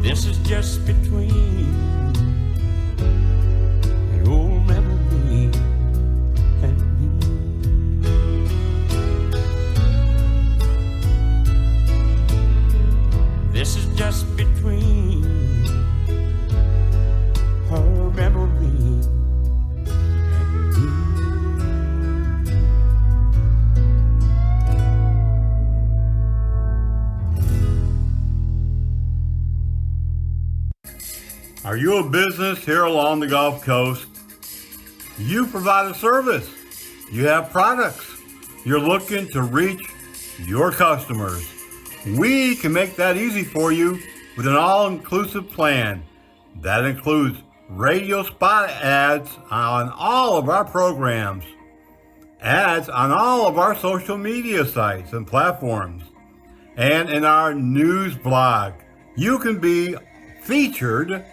This is just between an old memory and me. This is just between her memory and me. Are you a business here along the Gulf Coast? You provide a service. You have products. You're looking to reach your customers. We can make that easy for you with an all-inclusive plan. That includes radio spot ads on all of our programs, ads on all of our social media sites and platforms, and in our news blog. You can be featured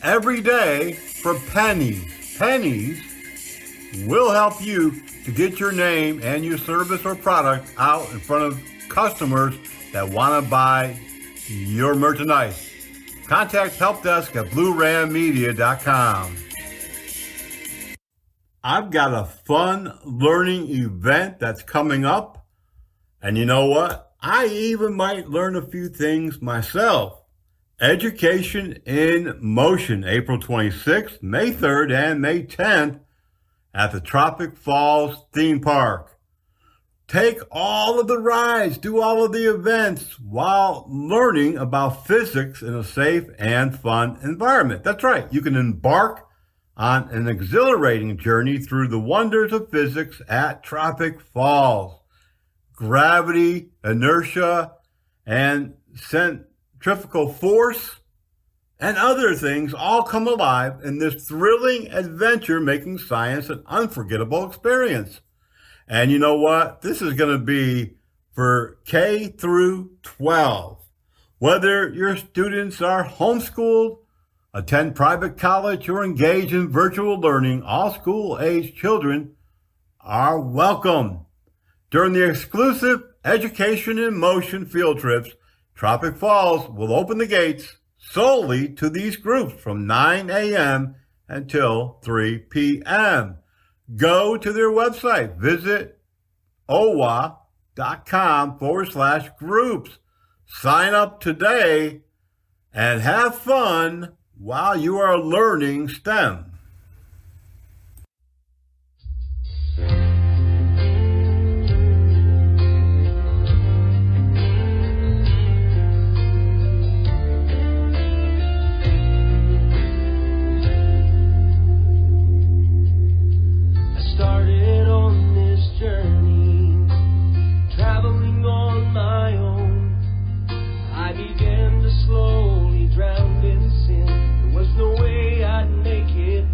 every day for pennies. Pennies will help you to get your name and your service or product out in front of customers that want to buy your merchandise. Contact helpdesk at bluerammedia.com. I've got a fun learning event that's coming up. And you know what? I even might learn a few things myself. Education in Motion, April 26th, May 3rd, and May 10th at the Tropic Falls Theme Park. Take all of the rides, do all of the events while learning about physics in a safe and fun environment. That's right, you can embark on an exhilarating journey through the wonders of physics at Tropic Falls. Gravity, inertia, and centrifugal force, and other things all come alive in this thrilling adventure, making science an unforgettable experience. And you know what? This is going to be for K through 12. Whether your students are homeschooled, attend private college, or engage in virtual learning, all school-age children are welcome. During the exclusive Education in Motion field trips, Tropic Falls will open the gates solely to these groups from 9 a.m. until 3 p.m. Go to their website. Visit owa.com/groups. Sign up today and have fun while you are learning STEM. Started on this journey, traveling on my own. I began to slowly drown in sin. There was no way I'd make it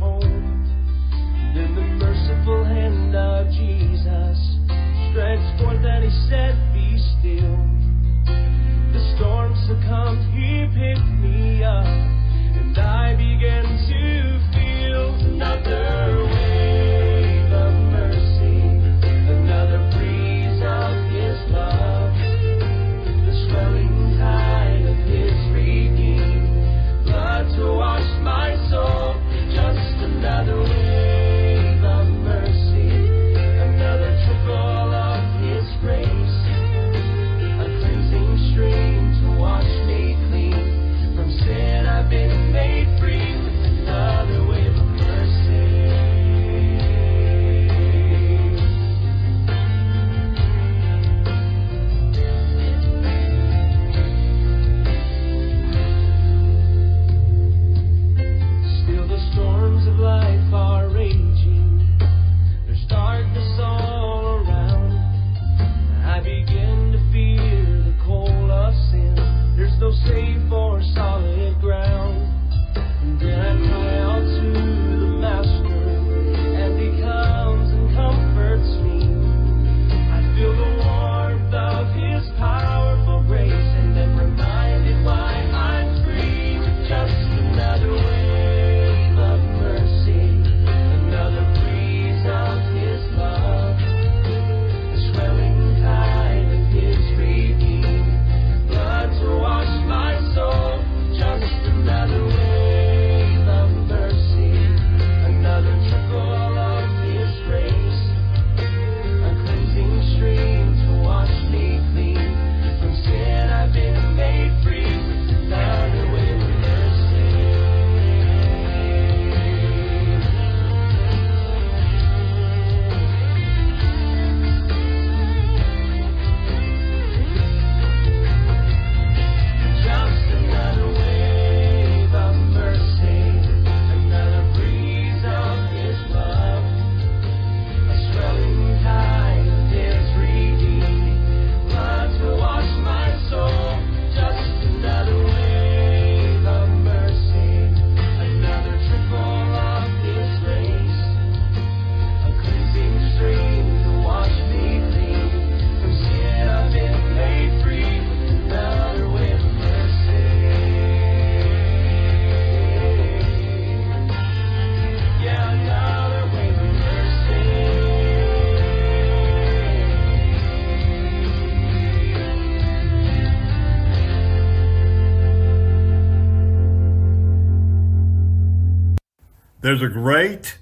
There's a great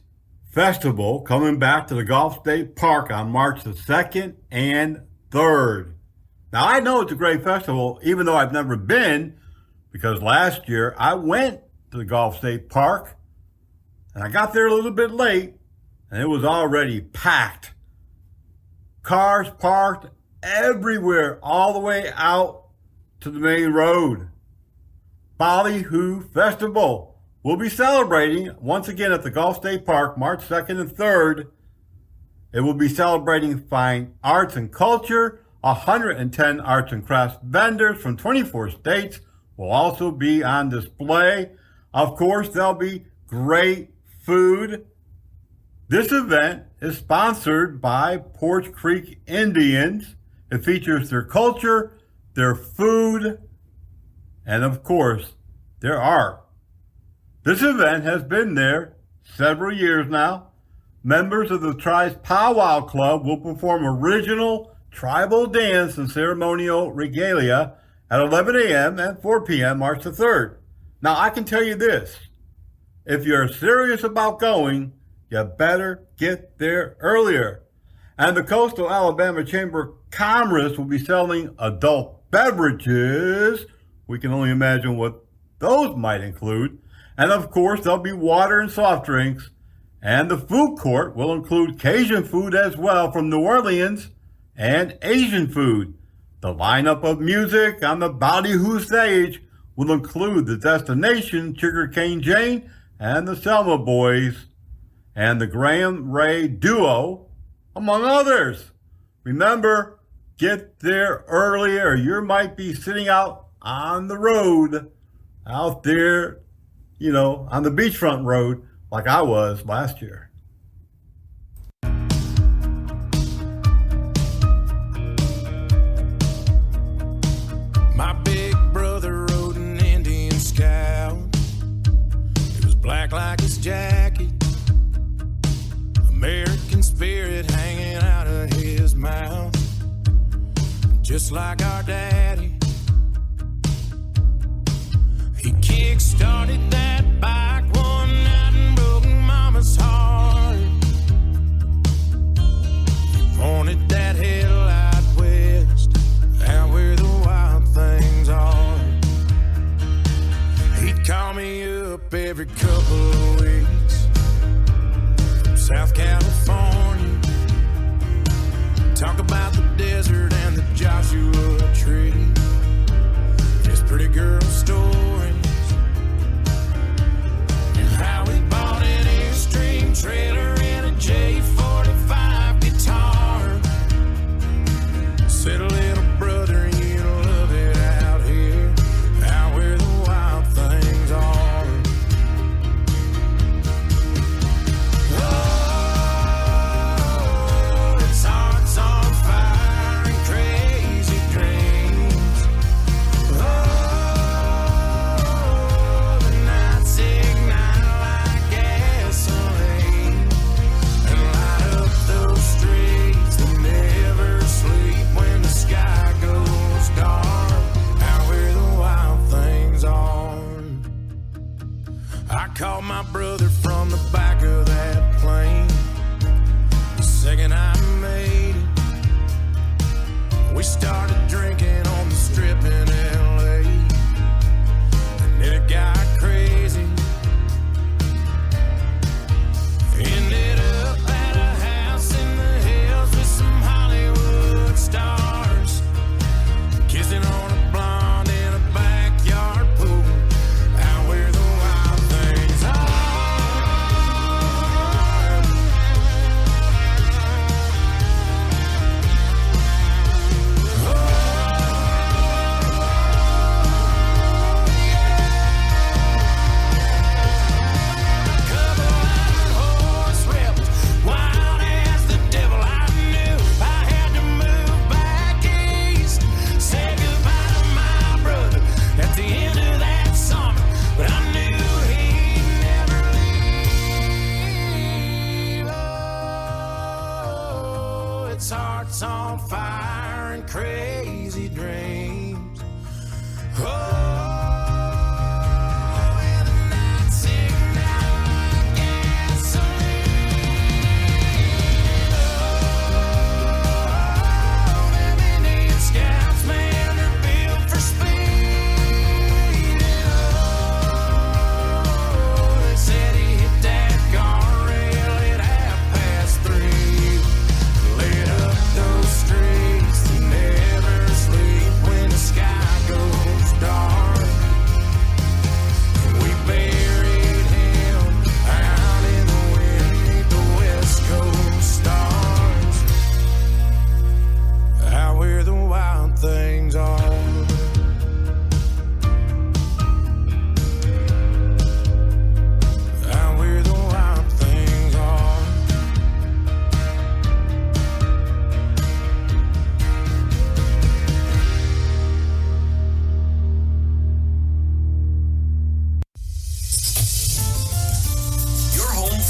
festival coming back to the Gulf State Park on March the 2nd and 3rd. Now, I know it's a great festival, even though I've never been, because last year I went to the Gulf State Park, and I got there a little bit late, and it was already packed. Cars parked everywhere, all the way out to the main road. Ballyhoo Festival will be celebrating once again at the Gulf State Park, March 2nd and 3rd. It will be celebrating fine arts and culture. 110 arts and crafts vendors from 24 states will also be on display. Of course, there'll be great food. This event is sponsored by Porch Creek Indians. It features their culture, their food, and of course, their art. This event has been there several years now. Members of the tribe's Powwow Club will perform original tribal dance and ceremonial regalia at 11 a.m. and 4 p.m. March the 3rd. Now, I can tell you this. If you're serious about going, you better get there earlier. And the Coastal Alabama Chamber of Commerce will be selling adult beverages. We can only imagine what those might include. And of course, there'll be water and soft drinks. And the food court will include Cajun food as well from New Orleans and Asian food. The lineup of music on the Ballyhoo stage will include the Destination, Sugarcane Jane, and the Selma Boys, and the Graham Ray Duo, among others. Remember, get there early or you might be sitting out on the road, out there, on the beachfront road like I was last year. My big brother rode an Indian Scout. It was black like his jacket, American spirit hanging out of his mouth, just like our daddy. He kick-started that bike one night and broke Mama's heart. He pointed that headlight west, out where the wild things are. He'd call me up every couple of weeks from South California, talk about the desert and the Joshua Tree, his pretty girl stories, and how he bought an Airstream trailer and a J45 guitar. Said, little brother, you love it out here, out where the wild things are. Oh, it's hearts on fire and crazy dreams. Oh, the nights ignite like gasoline and light up those streets that never sleep when the sky goes dark, out where the wild things are. I called my brother from the back of that plane the second I made it. We started drinking on the strip in LA, and then it got crazy. Ended up at a house in the hills with some Hollywood stars, kissing on a blonde in a backyard pool, out where the wild things are. Couple of horse rebels, wild as the devil. I knew I had to move back east, say goodbye to my brother at the end of that summer, but I knew he'd never leave. Oh, it's hearts on fire and crazy dreams. Oh, and the nights ignite like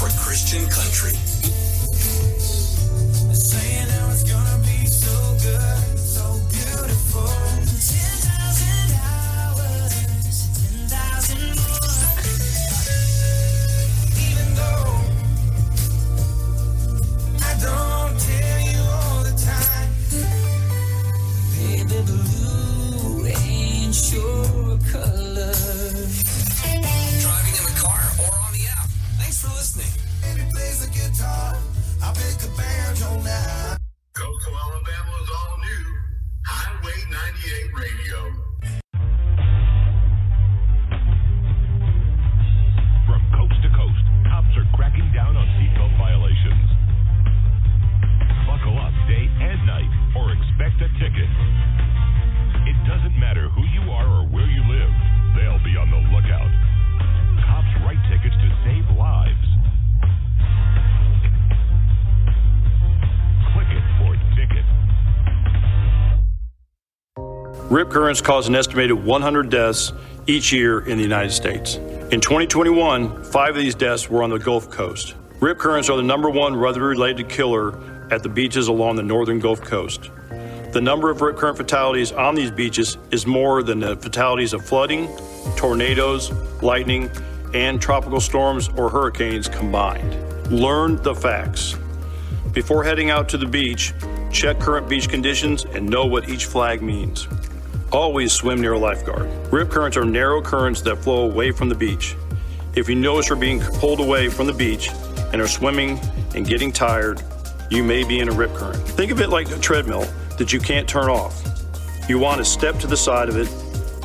for Christian country. Saying how it's gonna be so good, so beautiful. 10,000 hours, 10,000 more. Even though I don't tell you all the time, baby, blue ain't your color. Driving in the car or on the app. Thanks for listening. Baby plays the guitar, I pick a banjo now. Coastal Alabama's all new Highway 98 radio. From coast to coast, cops are cracking down on seatbelt violations. Buckle up day and night or expect a ticket. It doesn't matter who you are or where you live, they'll be on the lookout. Cops write tickets to save lives. Click it for a ticket. Rip currents cause an estimated 100 deaths each year in the United States. In 2021, 5 of these deaths were on the Gulf Coast. Rip currents are the number one weather-related killer at the beaches along the northern Gulf Coast. The number of rip current fatalities on these beaches is more than the fatalities of flooding, tornadoes, lightning, and tropical storms or hurricanes combined. Learn the facts. Before heading out to the beach, check current beach conditions and know what each flag means. Always swim near a lifeguard. Rip currents are narrow currents that flow away from the beach. If you notice you're being pulled away from the beach and are swimming and getting tired, you may be in a rip current. Think of it like a treadmill that you can't turn off. You want to step to the side of it.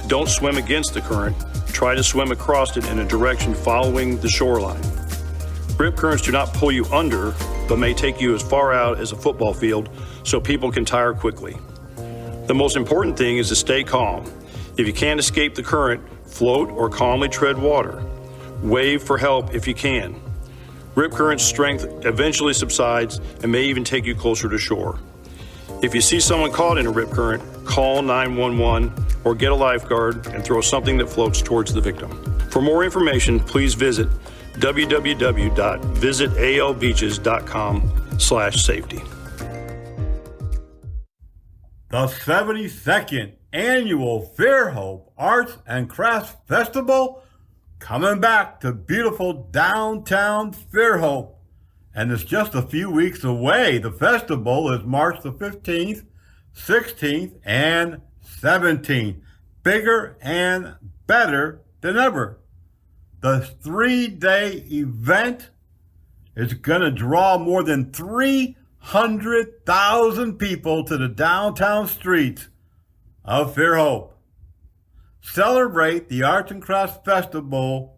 Don't swim against the current. Try to swim across it in a direction following the shoreline. Rip currents do not pull you under, but may take you as far out as a football field so people can tire quickly. The most important thing is to stay calm. If you can't escape the current, float or calmly tread water. Wave for help if you can. Rip current strength eventually subsides and may even take you closer to shore. If you see someone caught in a rip current, call 911 or get a lifeguard and throw something that floats towards the victim. For more information, please visit www.visitalbeaches.com/safety. The 72nd Annual Fairhope Arts and Crafts Festival coming back to beautiful downtown Fairhope. And it's just a few weeks away. The festival is March the 15th, 16th, and 17th. Bigger and better than ever. The 3-day event is going to draw more than 300,000 people to the downtown streets of Fairhope. Celebrate the Arts and Crafts Festival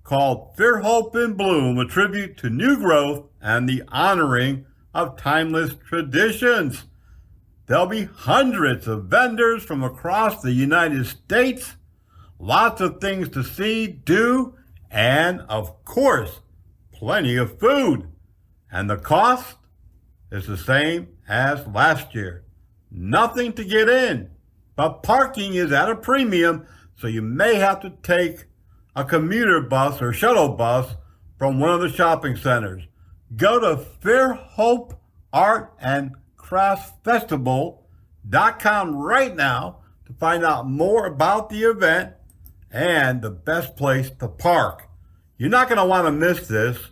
called Fairhope in Bloom, a tribute to new growth and the honoring of timeless traditions. There'll be hundreds of vendors from across the United States, lots of things to see, do, and of course, plenty of food. And the cost is the same as last year. Nothing to get in, but parking is at a premium, so you may have to take a commuter bus or shuttle bus from one of the shopping centers. Go to Fairhope Art and Crafts Festival.com right now to find out more about the event and the best place to park. You're not going to want to miss this.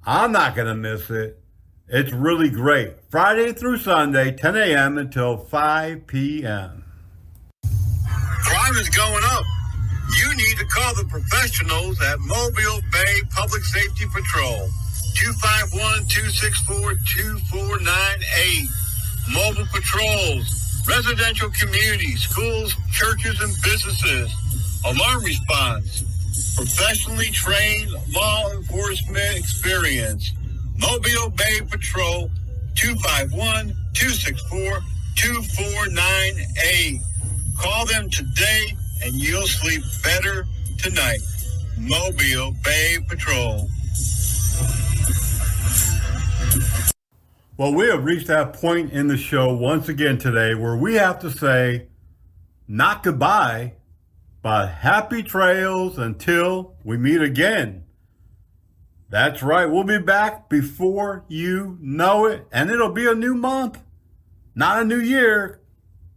I'm not going to miss it. It's really great. Friday through Sunday, 10 a.m. until 5 p.m. Crime is going up. You need to call the professionals at Mobile Bay Public Safety Patrol. 251-264-2498. Mobile patrols, residential communities, schools, churches, and businesses. Alarm response, professionally trained law enforcement experience. Mobile Bay Patrol, 251-264-2498. Call them today and you'll sleep better tonight. Mobile Bay Patrol. Well, we have reached that point in the show once again today where we have to say not goodbye, but happy trails until we meet again. That's right. We'll be back before you know it. And it'll be a new month. Not a new year,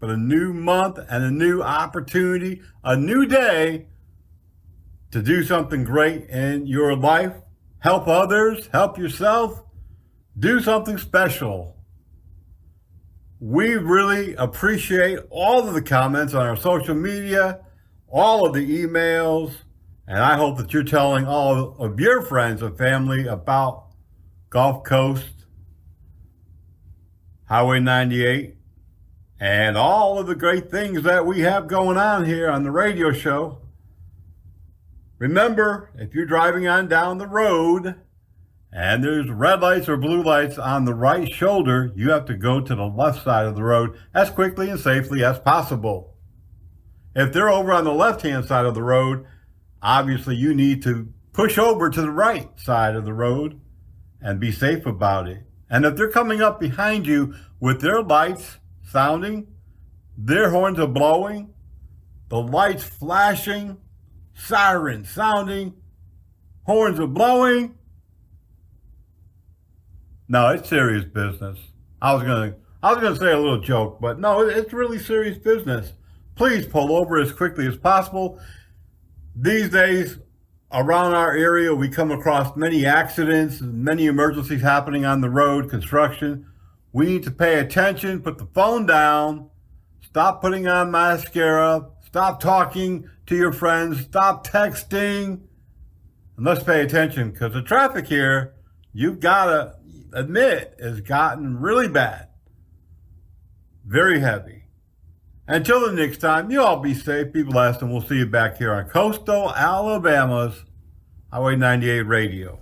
but a new month and a new opportunity, a new day to do something great in your life. Help others, help yourself, do something special. We really appreciate all of the comments on our social media, all of the emails, and I hope that you're telling all of your friends and family about Gulf Coast, Highway 98, and all of the great things that we have going on here on the radio show. Remember, if you're driving on down the road and there's red lights or blue lights on the right shoulder, you have to go to the left side of the road as quickly and safely as possible. If they're over on the left-hand side of the road, obviously you need to push over to the right side of the road and be safe about it. And if they're coming up behind you with their lights sounding, their horns are blowing, the lights flashing, sirens sounding, horns are blowing. No, it's serious business. I was gonna say a little joke, but no, it's really serious business. Please pull over as quickly as possible. These days, around our area, we come across many accidents, many emergencies happening on the road, construction. We need to pay attention, put the phone down, stop putting on mascara, stop talking to your friends, stop texting, and let's pay attention, because the traffic here, you've got to admit, has gotten really bad. Very heavy. Until the next time, you all be safe, be blessed, and we'll see you back here on Coastal Alabama's Highway 98 Radio.